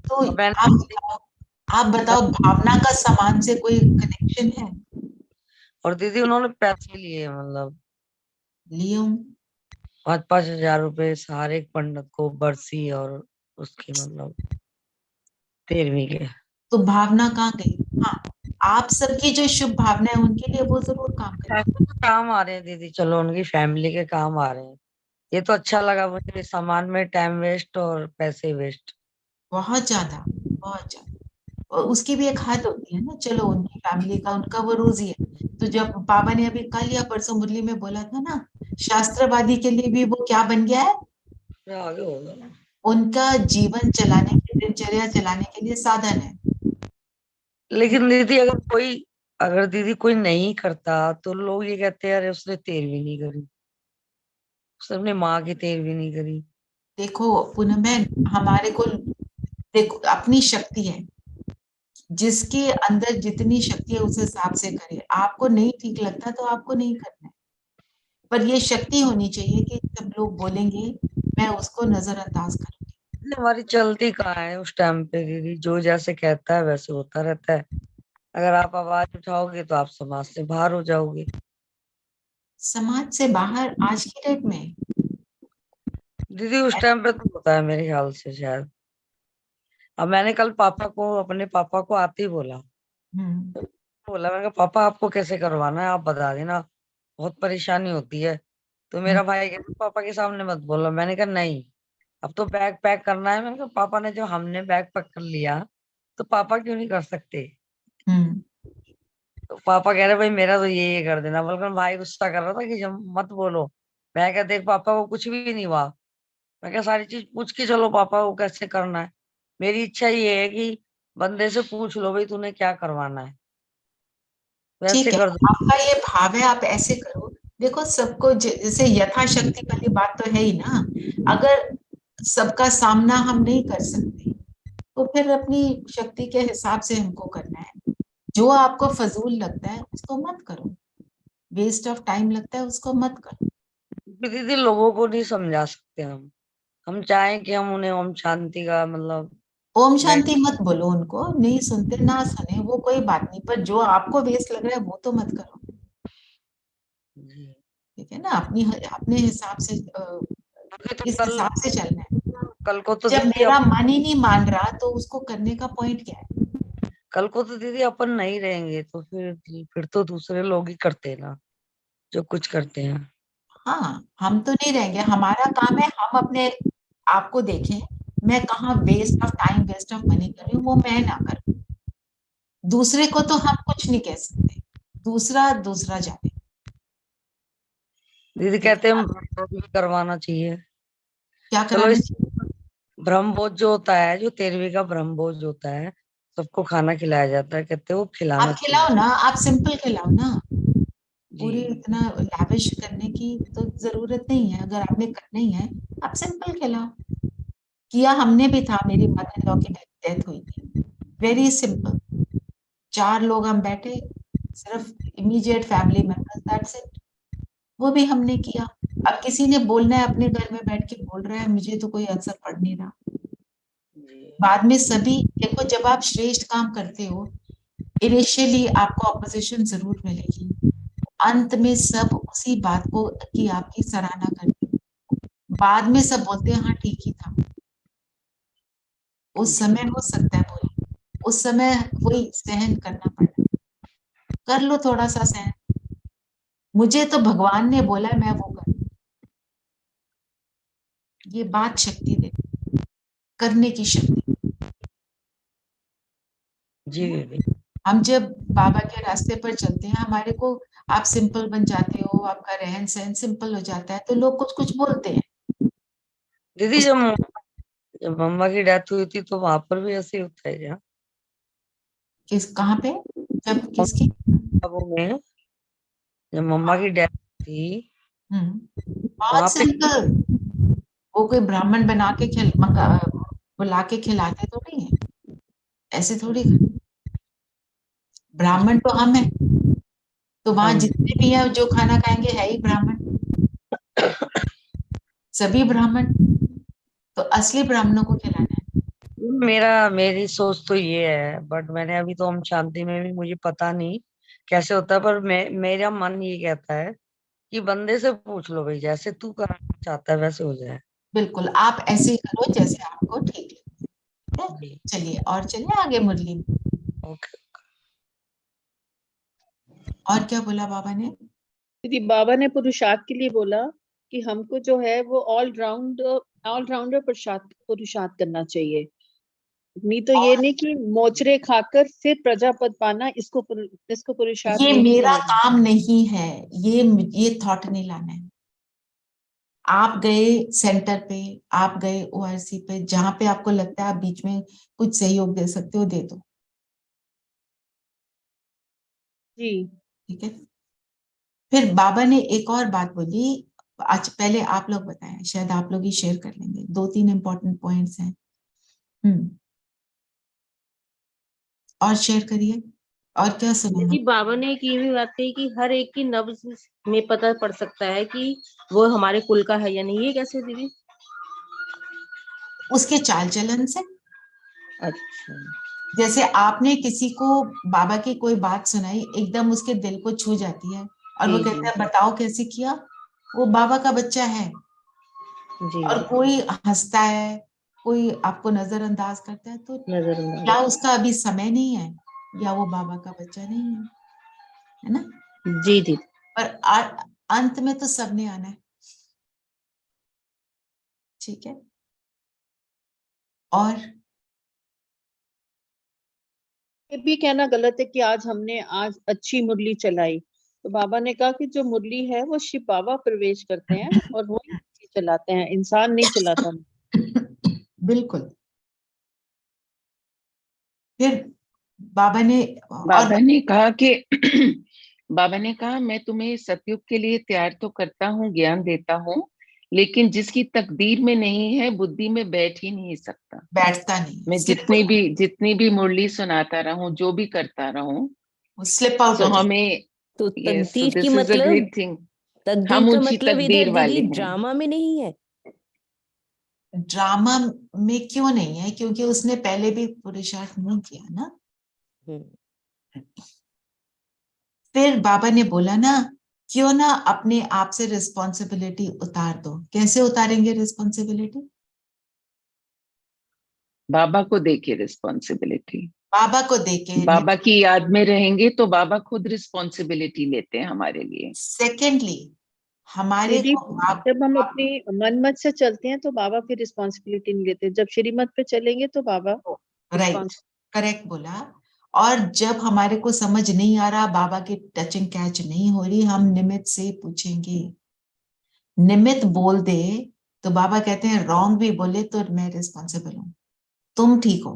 तो अब मैंने आप बताओ भावना का सामान से कोई कनेक्शन है? और दीदी उन्होंने पैसे लिए, मतलब लिए हूं। 5,000-5,000 रुपए हर एक पंडित को, बरसी और उसकी मतलब 13वीं के। तो भावना कहाँ गई? हाँ, आप सबकी जो शुभ भावना है उनके लिए वो जरूर काम करेगी। पैसे तो काम आ रहे हैं दीदी, चलो उनकी फैमिली के काम आ रहे हैं। ये तो अच्छा लगा मुझे, सामान में टाइम वेस्ट और पैसे वेस्ट। बहुत ज्यादा, बहुत ज्यादा। और उसकी भी एक हद होती है ना, चलो उनकी फैमिली का, उनका वो रोजी है। तो जब बाबा ने अभी कल या परसों मुरली में बोला था ना, शास्त्रवादी के लिए भी वो क्या बन गया है? आगे होगा। उनका जीवन चलाने के, दिनचर्या चलाने के लिए साधन है। लेकिन दीदी अगर दीदी कोई नहीं करता तो लोग ये कहते हैं अरे उसने 13वीं नहीं करी, उसने अपनी माँ की 13वीं नहीं करी। देखो पुनः मैं, हमारे को, देखो अपनी शक्ति है, जिसके अंदर जितनी शक्ति है उस हिसाब से करे। आपको नहीं ठीक लगता तो आपको नहीं करना है, पर ये शक्ति होनी चाहिए कि जब लोग बोलेंगे मैं उसको नजरअंदाज करूंगी। हमारी चलती कहाँ है उस टाइम पे दीदी, जो जैसे कहता है वैसे होता रहता है। अगर आप आवाज उठाओगे तो आप समाज से बाहर हो जाओगे। समाज से बाहर आज की डेट में? दीदी उस टाइम पे तो होता है मेरे ख्याल से शायद। अब मैंने कल अपने पापा को आते ही बोला, हम्म, मैंने कहा पापा आपको कैसे करवाना है आप बता देना, बहुत परेशानी होती है। तो हम्म, मेरा भाई कहता पापा के सामने मत बोलो। मैंने कहा नहीं, अब तो बैग पैक करना है। मैंने कहा पापा ने, जो हमने बैग पैक कर लिया तो पापा क्यों नहीं कर सकते? हम्म। तो पापा कह रहे भाई मेरा तो ये कर देना, बल्कि भाई गुस्सा कर रहा था कि जब मत बोलो। मैं कहा देख पापा को कुछ भी नहीं हुआ, मैं क्या सारी चीज पूछ के चलो पापा को कैसे करना है। मेरी इच्छा ये है कि बंदे से पूछ लो भाई तूने क्या करवाना है, वैसे ठीक है, कर दो। आपका ये भाव है, आप ऐसे करो। देखो सबको जैसे यथाशक्ति वाली बात तो है ही ना। अगर सबका सामना हम नहीं कर सकते तो फिर अपनी शक्ति के हिसाब से हमको करना है। जो आपको फजूल लगता है उसको मत करो, वेस्ट ऑफ टाइम लगता है उसको मत करो। दीदी लोगों को नहीं समझा सकते हम चाहें कि हम उन्हें ओम शांति का मतलब ओम बैठ। शांति मत बोलो उनको, नहीं सुनते ना सुने वो कोई बात नहीं, पर जो आपको वेस्ट लग रहा है वो तो मत करो। जी। ठीक है ना, अपनी अपने हिसाब से अभी तो इस कल हिसाब से चलना है। कल को तो जब दीदी मेरा मन ही नहीं मान रहा तो उसको करने का पॉइंट क्या है? कल को तो दीदी अपन नहीं रहेंगे तो फिर तो दूसरे लोग ही करते हैं ना जो कुछ करते हैं। हाँ, हम तो नहीं रहेंगे, हमारा काम है हम अपने आपको देखें, मैं कहाँ waste of time, waste of money कर रही हूँ, वो मैं ना करूँ। दूसरे को तो हम कुछ नहीं कह सकते, दूसरा दूसरा जाने। दीदी कहते हैं हम ब्रह्मभोज भी करवाना चाहिए। क्या चलो कराना इस चाहिए? ब्रह्मभोज जो होता है, जो 13वीं का ब्रह्मभोज होता है, सबको खाना खिलाया जाता है, कहते हैं वो खिलाना आप खिलाओ चाहिए। ना, आप सिंपल खिलाओ ना, पूरे जी इतना लैविश करने की तो जरूरत नहीं है। अगर आपने करना ही है, आप सिंपल खिलाओ। किया हमने भी था, मेरी मदर इन लॉ की डेथ हुई थी, वेरी सिंपल, 4 लोग हम बैठे, सिर्फ immediate family members, that's it, वो भी हमने किया। अब किसी ने बोलना है, अपने घर में बैठ के बोल रहा है, मुझे तो कोई असर पड़ नहीं रहा। जी बाद में सभी, देखो जब आप श्रेष्ठ काम करते हो, इनिशियली आपको ऑपोजिशन जरूर मिलेगी, अंत में सब उसी बात को की आपकी सराहना करते हैं, बाद में सब बोलते हैं हाँ ठीक ही था। उस जी समय हो सकता है बोले, उस समय वही सहन करना पड़ा, कर लो थोड़ा सा सहन, मुझे तो भगवान ने बोला मैं वो कर, ये बात शक्ति दे, करने की शक्ति, जी है ना? दीदी। हम जब बाबा के रास्ते पर चलते हैं, हमारे को, आप सिंपल बन जाते हो, आपका रहन सहन सिंपल हो जाता है, तो लोग कुछ कुछ बोलते हैं। दीदी उस जब मम्मा की डेथ हुई थी तो वहां पर भी ऐसे ही होता है क्या? किस कहाँ पे, जब किसकी? अब में जब मम्मा की डेथ थी बहुत वहां पे सिंपल, वो कोई ब्राह्मण बना के बुला के खिलाते तो नहीं है, ऐसे थोड़ी। ब्राह्मण तो हम है, तो हाँ वहां जी। जितने भी हैं जो खाना खाएंगे है ही ब्राह्मण, सभी ब्राह्मण, तो असली ब्राह्मणों को खिलाना है। मेरी सोच तो ये है, बट मैंने अभी तो हम शांति में भी, मुझे पता नहीं कैसे होता है, पर मेरा मन ये कहता है कि बंदे से पूछ लो भाई, जैसे तू करना चाहता है वैसे हो जाए। बिल्कुल, आप ऐसे ही करो जैसे आपको ठीक लगे, ठीक है? जी चलिए, और चलिए आगे मुरली में। ओके। और क्या बोला बाबा ने? दीदी बाबा ने पुरुषार्थ के लिए बोला कि हमको जो है वो ऑलराउंडर पुरुषार्थ करना चाहिए। नहीं तो ये और नहीं कि मोचरे खाकर फिर प्रजा पद पाना, इसको पुरुषार्थ ये नहीं मेरा कहा जाता। काम नहीं है, ये थॉट नहीं लाना है। आप गए सेंटर पे, आप गए ओआरसी पे, जहां पे आपको लगता है आप बीच में कुछ सहयोग दे सकते हो, दे दो, जी ठीक है? फिर बाबा ने एक और बात बोली, आज पहले आप लोग बताएं, शायद आप लोग ही शेयर कर लेंगे, 2-3 इंपॉर्टेंट पॉइंट्स हैं। और शेयर करिए, और क्या सुना? जी बाबा ने एक ये भी बात कही कि हर एक की नब्ज में पता पड़ सकता है कि वो हमारे कुल का है या नहीं, ये कैसे दीदी? उसके चाल चलन से, अच्छा जैसे आपने किसी को बाबा की कोई बात सुनाई, एकदम उसके दिल को छू जाती है, और वो जी जी कहता है बताओ कैसे किया, वो बाबा का बच्चा है। जी और कोई हंसता है, कोई आपको नजरअंदाज करता है, तो नजरअंदाज। या उसका अभी समय नहीं है, या वो बाबा का बच्चा नहीं है ना? जी दीदी। पर अंत में तो सबने आना है, ठीक है? और ये भी कहना गलत है कि आज अच्छी मुरली चलाई। तो बाबा ने कहा कि जो मुरली है वो शिव बाबा प्रवेश करते हैं और वो चलाते हैं, इंसान नहीं चलाता। बिल्कुल। फिर बाबा ने, और बाबा ने कहा कि बाबा ने कहा मैं तुम्हें सतयुग के लिए तैयार तो करता हूँ, ज्ञान देता हूँ, लेकिन जिसकी तकदीर में नहीं है बुद्धि में बैठ ही नहीं सकता। बैठता नहीं, मैं जितनी भी मुरली सुनाता रहूं, जो भी करता रहूं, स्लिप आउट सो हो जाए। हमें, तो यस, सो तकदीर की दिस इज अ मतलब, ग्रेट थिंग। तकदीर हम का ऊंची मतलब तकदीर इधर दीदी वाले हैं। ड्रामा में नहीं है। ड्रामा में क्यों नहीं है? क्योंकि उसने पहले भी पुरुषार्थ नहीं किया ना। फिर बाबा ने बोला ना, क्यों ना अपने आप से रिस्पॉन्सिबिलिटी उतार दो। कैसे उतारेंगे रिस्पॉन्सिबिलिटी? बाबा को देके रिस्पॉन्सिबिलिटी, बाबा को देके। बाबा की याद में रहेंगे तो बाबा खुद रिस्पॉन्सिबिलिटी लेते हैं हमारे लिए। सेकेंडली, हमारे दीदी को जब हम अपनी मनमत से चलते हैं तो बाबा फिर रिस्पॉन्सिबिलिटी नहीं लेते, जब श्रीमत पे चलेंगे तो बाबा राइट, responsibility- करेक्ट बोला। और जब हमारे को समझ नहीं आ रहा, बाबा की टचिंग कैच नहीं हो रही, हम निमित से पूछेंगे। निमित बोल दे तो बाबा कहते हैं रॉन्ग भी बोले तो मैं रिस्पॉन्सिबल हूं, तुम ठीक हो।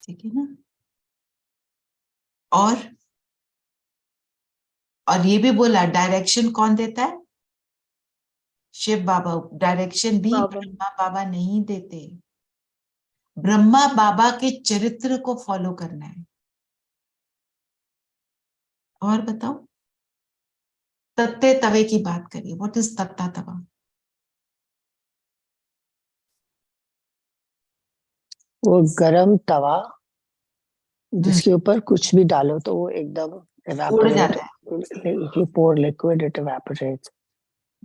ठीक है ना। और ये भी बोला डायरेक्शन कौन देता है? शिव बाबा। डायरेक्शन भी बाबा ब्रह्मा बाबा नहीं देते। ब्रह्मा बाबा के चरित्र को फॉलो करना है। और बताओ, तत्ते तवे की बात करिए। व्हाट इज तत्ता तवा? वो गरम तवा जिसके ऊपर कुछ भी डालो तो वो एकदम उड़ evaporate, जाता है। if you pour liquid it evaporates.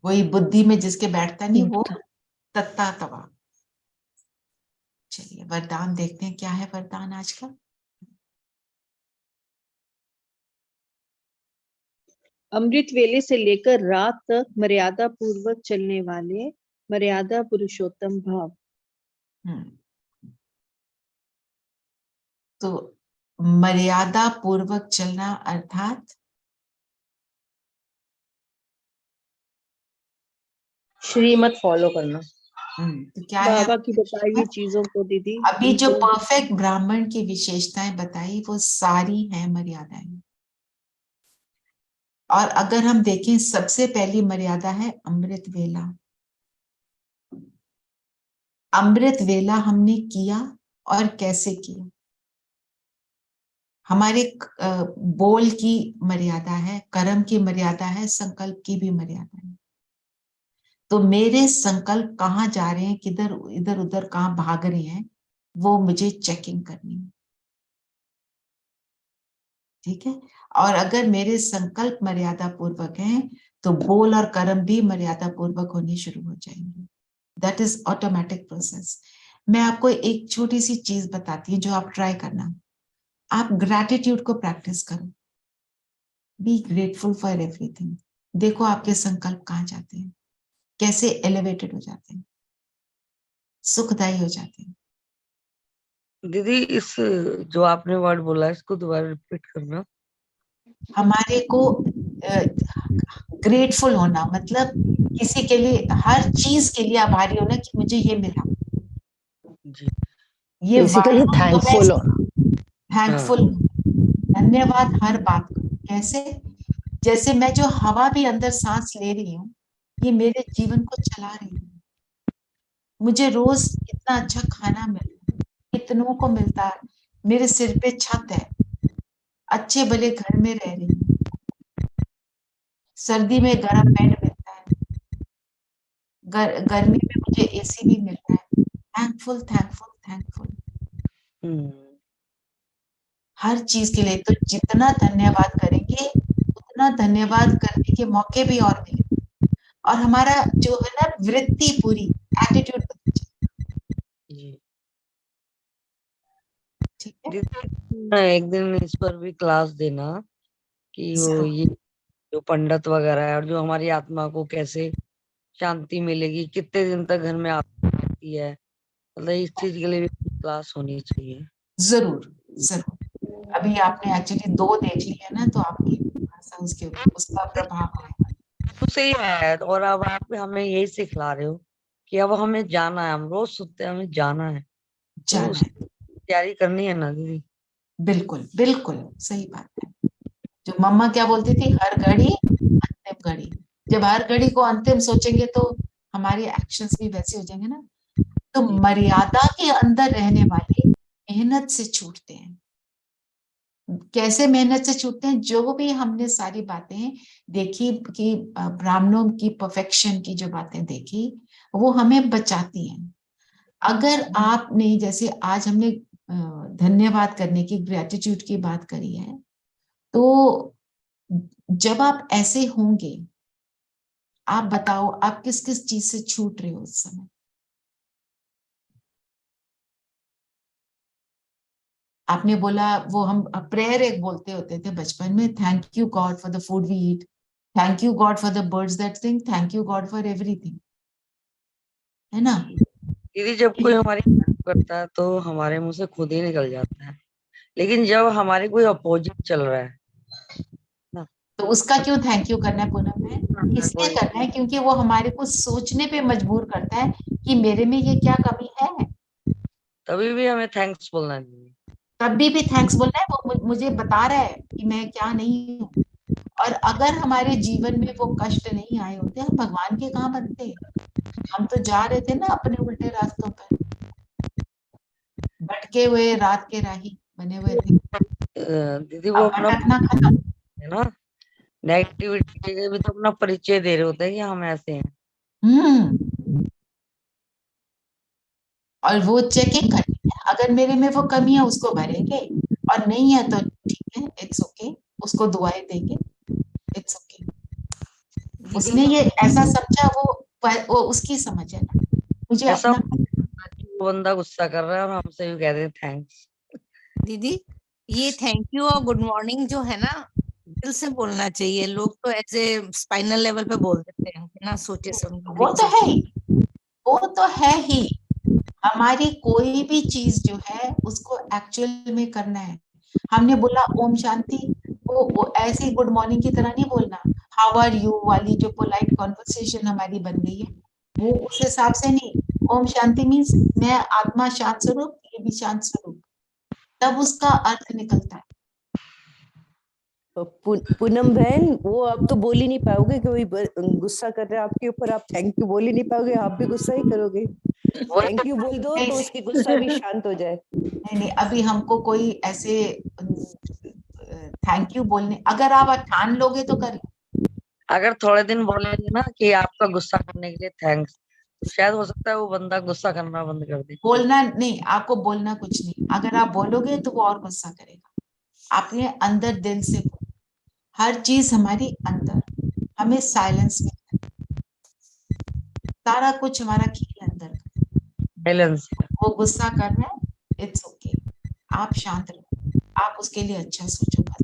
वही बुद्धि में जिसके बैठता नहीं वो तत्ता तवा। चलिए वरदान देखते हैं, क्या है वरदान आज का। अमृत वेले से लेकर रात तक मर्यादा पूर्वक चलने वाले मर्यादा पुरुषोत्तम भाव। तो मर्यादा पूर्वक चलना अर्थात श्रीमत फॉलो करना। तो क्या है बाबा की बताई हुई चीजों को दीदी अभी जो उनको- परफेक्ट ब्राह्मण की विशेषताएं बताई वो सारी हैं मर्यादाएं। और अगर हम देखें, सबसे पहली मर्यादा है अमृत वेला। अमृत वेला हमने किया और कैसे किया। हमारे बोल की मर्यादा है, कर्म की मर्यादा है, संकल्प की भी मर्यादा है। तो मेरे संकल्प कहाँ जा रहे हैं, किधर इधर उधर कहाँ भाग रहे हैं, वो मुझे चेकिंग करनी है। ठीक है। और अगर मेरे संकल्प मर्यादा पूर्वक हैं तो बोल और कर्म भी मर्यादा पूर्वक होने शुरू हो जाएंगे। That is automatic process. मैं आपको एक छोटी सी चीज बताती हूँ जो आप ट्राई करना। आप ग्रैटिट्यूड को प्रैक्टिस करो। Be grateful for everything. देखो आपके संकल्प कहाँ जाते हैं, कैसे एलिवेटेड हो जाते हैं, सुखदायी हो जाते हैं। दीदी इस जो आपने वर्ड बोला है इसको दोबारा रिपीट करना। हमारे को ग्रेटफुल होना मतलब किसी के लिए, हर चीज के लिए आभारी होना कि मुझे ये मिला। जी। ये बेसिकली थैंकफुल होना। थैंकफुल, धन्यवाद हर बात का। कैसे? जैसे मैं जो हवा भी अंदर सांस ले रही हूँ, ये मेरे जीवन को चला रही है। मुझे रोज इतना अच्छा खाना मिल रहा है, कितनों को मिलता है, मेरे सिर पे छत है, अच्छे भले घर में रह रही हूँ, सर्दी में गर्म बेड मिलता है, गर्मी में मुझे एसी भी मिल रहा है। थैंकफुल थैंकफुल थैंकफुल हर चीज के लिए। तो जितना धन्यवाद करेंगे उतना धन्यवाद करने के मौके भी और मिलेंगे। और हमारा जो है ना वृत्ति, पूरी एटीट्यूड बदल जाए। ठीक है। दीदी एक दिन इस पर भी क्लास देना कि वो ये जो पंडित वगैरह है और जो हमारी आत्मा को कैसे शांति मिलेगी, कितने दिन तक घर में आत्मा रहती है, मतलब इस चीज के लिए भी क्लास होनी चाहिए। जरूर जरूर। अभी आपने एक्चुअली 2 देख लिया ना, तो आपकी थोड़ा सा उसका प्रभाव आएगा। तो सही है। और अब आप हमें यही सिखला रहे हो कि अब हमें जाना है, हम रोज सुनते हैं हमें जाना है, तो जाना है। तैयारी करनी है ना दीदी। बिल्कुल बिल्कुल सही बात है। जो मम्मा क्या बोलती थी, हर घड़ी अंतिम घड़ी। जब हर घड़ी को अंतिम सोचेंगे तो हमारी एक्शंस भी वैसे हो जाएंगे ना। तो मर्यादा के अंदर रहने वाले मेहनत से छूटते हैं। कैसे मेहनत से छूटते हैं? जो भी हमने सारी बातें देखी कि ब्राह्मणों की परफेक्शन की जो बातें देखी, वो हमें बचाती हैं। अगर आपने, जैसे आज हमने धन्यवाद करने की, ग्रेटिट्यूड की बात करी है, तो जब आप ऐसे होंगे, आप बताओ आप किस किस चीज से छूट रहे हो उस समय? आपने बोला, वो हम प्रेयर एक बोलते होते थे बचपन में, thank you God for the food we eat. Thank you God for the birds that sing, thank you God for everything, है ना? दीदी जब कोई हमारी हेल्प करता है तो हमारे मुंह से खुद ही निकल जाता है, लेकिन जब हमारे कोई अपोजिट चल रहा है ना, तो उसका क्यों थैंक यू करना है पूनम बहन? इसलिए कोई करना है क्योंकि वो हमारे को सोचने पे मजबूर करता है कि मेरे में ये क्या कमी है। तभी भी हमें थैंक्स बोलना है दीदी। तभी भी थैंक्स बोलना है, वो मुझे बता रहा है कि मैं क्या नहीं हूँ। और अगर हमारे जीवन में वो कष्ट नहीं आए होते, हम भगवान के कहाँ बनते? हम तो जा रहे थे ना अपने उल्टे रास्तों पर, भटके हुए रात के राही बने हुए थे। दीदी वो अब अपना भटकना खत्म। है ना, नेगेटिविटी की जगह भी तो अपना परिचय दे रहे होते हैं कि हम ऐसे हैं। हम्म। और वो चेकिंग करनी है, अगर मेरे में वो कमी है उसको भरेंगे, और नहीं है तो ठीक है, इट्स ओके, उसको दुआएं देंगे, इट्स ओके। उसने ये ऐसा समझा, वो उसकी समझ है ना, मुझे ऐसा अपना। वो बंदा गुस्सा कर रहा है और हमसे भी कह रहे हैं थैंक्स। दीदी ये थैंक यू और गुड मॉर्निंग जो है ना, दिल से बोलना चाहिए। लोग तो ऐसे स्पाइनल लेवल पे बोल देते हैं बिना सोचे समझे वो ब्रेन तो से। है ही, वो तो है ही। हमारी कोई भी चीज जो है उसको एक्चुअल में करना है। हमने बोला ओम शांति, वो ऐसे ही गुड मॉर्निंग की तरह नहीं बोलना। हाउ आर यू वाली जो पोलाइट कॉन्वर्सेशन हमारी बन गई है, वो उस हिसाब से नहीं। ओम शांति मीन्स मैं आत्मा शांत स्वरूप, ये भी शांत स्वरूप, तब उसका अर्थ निकलता है। पूनम बहन, वो आप तो बोल ही नहीं पाओगे, कोई गुस्सा कर रहा है आपके ऊपर, आप थैंक यू बोल ही नहीं पाओगे, आप भी गुस्सा ही करोगे। थैंक यू बोल दो तो उसकी गुस्सा भी शांत हो जाए। नहीं नहीं, अभी हमको कोई ऐसे थैंक यू बोलने, अगर आप ठान लोगे तो कर। अगर थोड़े दिन बोलेंगे ना कि आपका गुस्सा करने के लिए थैंक्स, तो शायद हो सकता है वो बंदा गुस्सा करना बंद कर दे। बोलना नहीं, आपको बोलना कुछ नहीं, अगर आप बोलोगे तो वो और गुस्सा करेगा। अपने अंदर दिल से बोलो। हर चीज हमारी अंदर, हमें साइलेंस में, सारा कुछ हमारा खेल अंदर का। बैलेंस। वो गुस्सा कर रहा है, इट्स ओके, आप शांत रहो, आप उसके लिए अच्छा सोचो बस।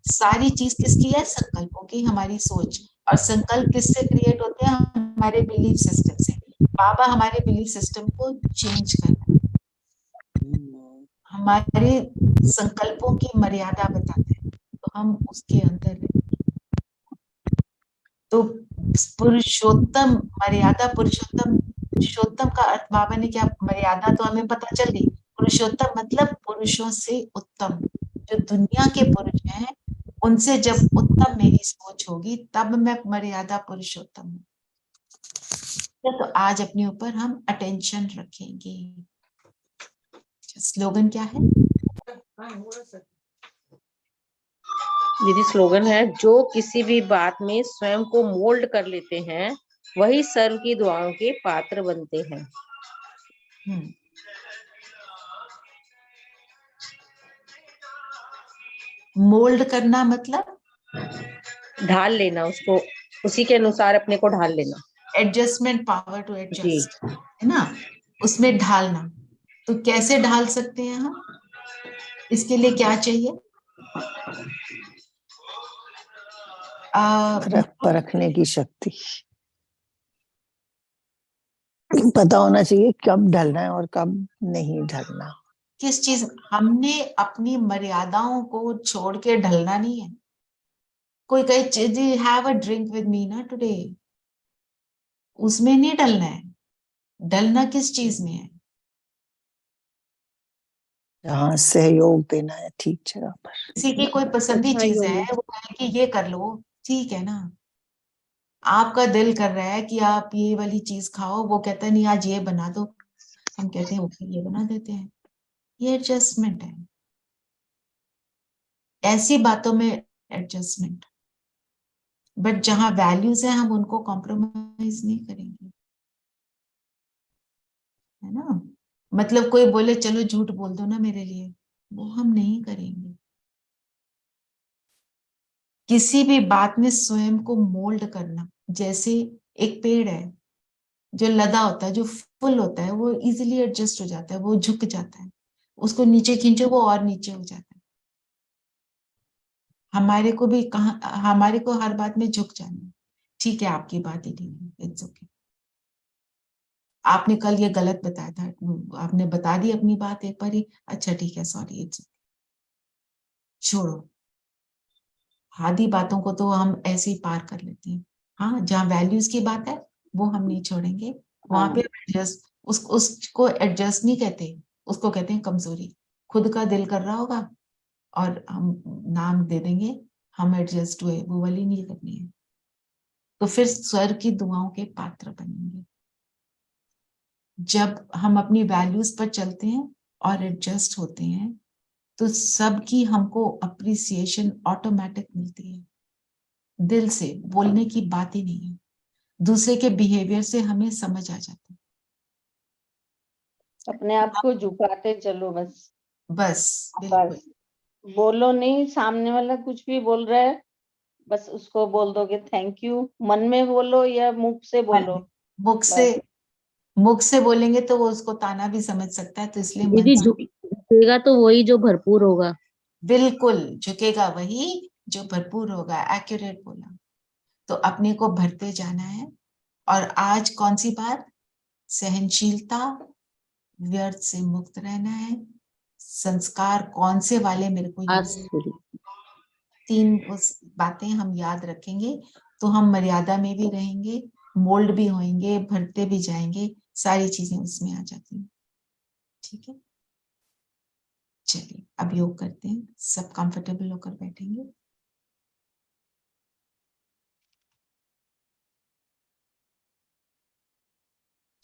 सारी चीज किसकी है? संकल्पों की, हमारी सोच। और संकल्प किससे क्रिएट होते हैं? हमारे बिलीफ सिस्टम से। बाबा हमारे बिलीफ सिस्टम को चेंज करना, हमारे संकल्पों की मर्यादा बताते हैं, तो हम उसके अंदर रहें। तो पुरुषोत्तम, मर्यादा पुरुषोत्तम, पुरुषोत्तम का अर्थ बाबा ने क्या, मर्यादा तो हमें पता चल गई, पुरुषोत्तम मतलब पुरुषों से उत्तम। जो दुनिया के पुरुष हैं उनसे जब उत्तम मेरी सोच होगी तब मैं मर्यादा पुरुषोत्तम हूँ। तो आज अपने ऊपर हम अटेंशन रखेंगे। स्लोगन क्या है दीदी? स्लोगन है, जो किसी भी बात में स्वयं को मोल्ड कर लेते हैं वही सर्व की दुआओं के पात्र बनते हैं। मोल्ड करना मतलब ढाल लेना, उसको उसी के अनुसार अपने को ढाल लेना। एडजस्टमेंट, पावर टू जी। एडजस्ट, है ना, उसमें ढालना। तो कैसे ढाल सकते हैं हम? इसके लिए क्या चाहिए? परखने की शक्ति, पता होना चाहिए कब ढलना है और कब नहीं ढलना। किस चीज? हमने अपनी मर्यादाओं को छोड़ के ढलना नहीं है। कोई कहे have a drink with me ना टुडे, उसमें नहीं ढलना है। ढलना किस चीज में है? जहाँ सहयोग देना है ठीक जगह पर। किसी की कोई पसंदी चीज है, वो कहे कि ये कर लो, ठीक है ना। आपका दिल कर रहा है कि आप ये वाली चीज खाओ, वो कहता है नहीं आज ये बना दो, हम कहते हैं ओके ये बना देते हैं। ये एडजस्टमेंट है, ऐसी बातों में एडजस्टमेंट। बट जहां वैल्यूज है हम उनको कॉम्प्रोमाइज नहीं करेंगे, है ना। मतलब कोई बोले चलो झूठ बोल दो ना मेरे लिए, वो हम नहीं करेंगे। किसी भी बात में स्वयं को मोल्ड करना, जैसे एक पेड़ है जो लदा होता है, जो फुल होता है, वो इजीली एडजस्ट हो जाता है, वो झुक जाता है, उसको नीचे खींचो वो और नीचे हो जाता है। हमारे को भी कहा, हमारे को हर बात में झुक जाना है। ठीक है, आपकी बात ही ठीक है, इट्स ओके। आपने कल ये गलत बताया था, आपने बता दी अपनी बात एक बार ही, अच्छा ठीक है, सॉरी, इट्स छोड़ो। आधी बातों को तो हम ऐसे ही पार कर लेते हैं। हाँ, जहाँ वैल्यूज की बात है वो हम नहीं छोड़ेंगे, वहां पे एडजस्ट, उसको एडजस्ट नहीं कहते, उसको कहते हैं कमजोरी। खुद का दिल कर रहा होगा और हम नाम दे देंगे, हम एडजस्ट हुए, वो वाली नहीं करनी है। तो फिर स्वर की दुआओं के पात्र बनेंगे। जब हम अपनी वैल्यूज पर चलते हैं और एडजस्ट होते हैं तो सबकी हमको अप्रिसिएशन ऑटोमेटिक मिलती है, दिल से, बोलने की बात ही नहीं है। दूसरे के बिहेवियर से हमें समझ आ जाता है। अपने आप को झुकाते चलो बस। बस बिल्कुल। बस बोलो नहीं, सामने वाला कुछ भी बोल रहा है, बस उसको बोल दोगे थैंक यू। मन में बोलो या मुख से बोलो, मुख से, बस। मुख से बोलेंगे तो वो उसको ताना भी समझ सकता है, तो इसलिए मन दीदी से। झुकेगा तो वही जो भरपूर होगा। बिल्कुल, झुकेगा वही जो भरपूर होगा, एक्यूरेट बोला। तो अपने को भरते जाना है। और आज कौन सी बात? सहनशीलता, व्यर्थ से मुक्त रहना है। संस्कार कौन से वाले मेरे को यूज, तीन उस बातें हम याद रखेंगे तो हम मर्यादा में भी रहेंगे, मोल्ड भी होंगे, भरते भी जाएंगे, सारी चीजें उसमें आ जाती हैं। ठीक है, चलिए अब योग करते हैं। सब कंफर्टेबल होकर बैठेंगे।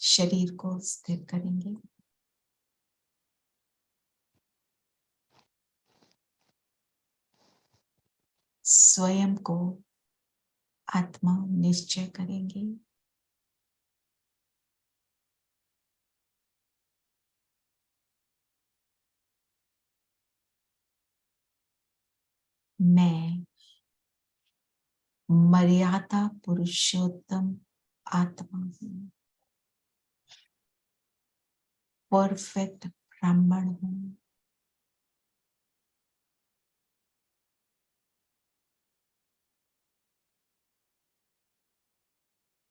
शरीर को स्थिर करेंगे। स्वयं को आत्मा निश्चय करेंगे। मैं मर्यादा पुरुषोत्तम आत्मा हूँ, परफेक्ट ब्राह्मण हूँ।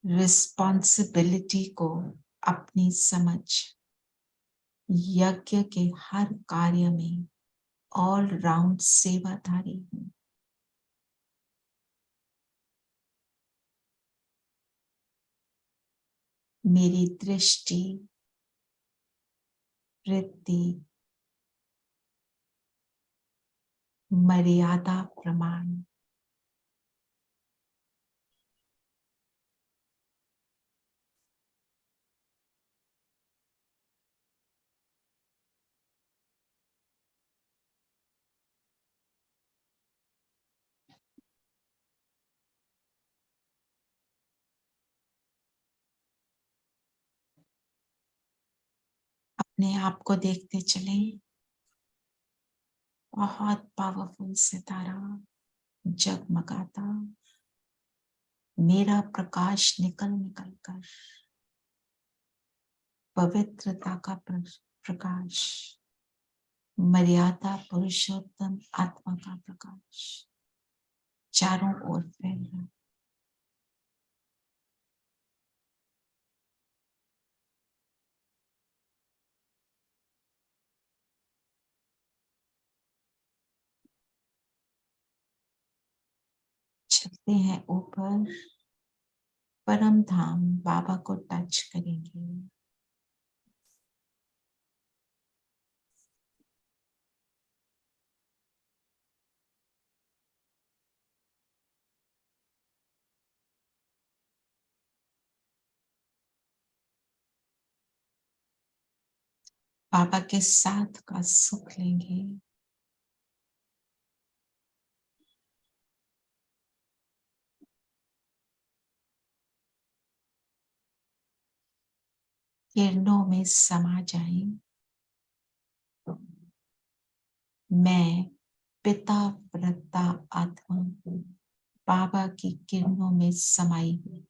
रिस्पॉन्सिबिलिटी को अपनी समझ, यज्ञ के हर कार्य में ऑल राउंड सेवाधारी हूँ। मेरी दृष्टि, वृत्ति, मर्यादा प्रमाण। अपने आप को देखते चले, बहुत पावरफुल सितारा जगमगाता, मेरा प्रकाश निकल निकल कर पवित्रता का प्रकाश, मर्यादा पुरुषोत्तम आत्मा का प्रकाश चारों ओर फैल रहा। चलते हैं ऊपर, परम धाम बाबा को टच करेंगे। बाबा के साथ का सुख लेंगे। किरणों में समा जाएं। मैं पिता व्रता आत्मा हूँ, बाबा की किरणों में समाई हूँ।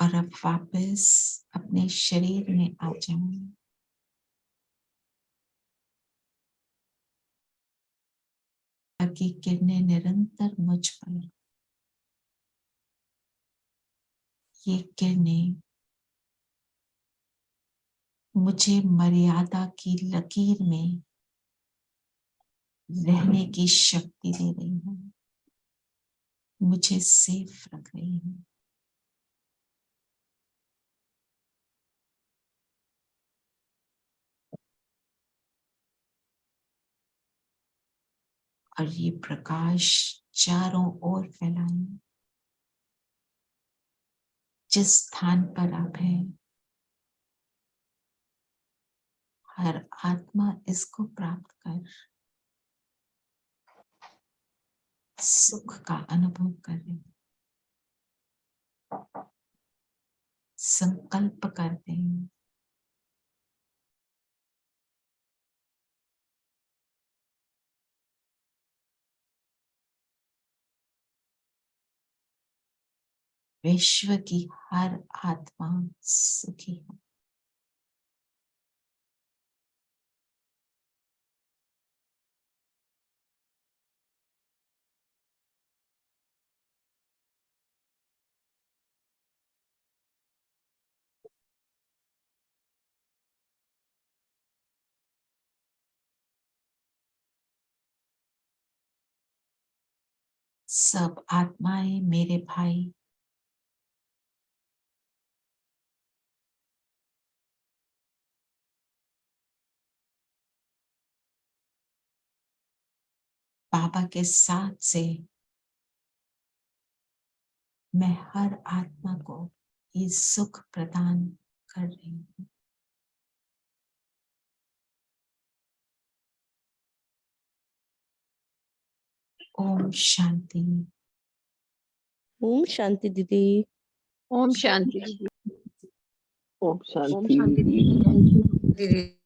और अब वापस अपने शरीर में आ जाऊं। ताकि किरणें निरंतर मुझ पर, ये किरणें मुझे मर्यादा की लकीर में रहने की शक्ति दे रही है, मुझे सेफ रख रही है। और ये प्रकाश चारों ओर फैलाएं। जिस स्थान पर आप हैं, हर आत्मा इसको प्राप्त कर सुख का अनुभव करे। संकल्प करते हैं विश्व की हर आत्मा सुखी हो। सब आत्माएं मेरे भाई बाबा के साथ से मैं हर आत्मा को ये सुख प्रदान कर रही हूँ। ओम शांति। ओम शांति दीदी। ओम शांति दीदी। ओम ओम शांति शांति दीदी। दीदी।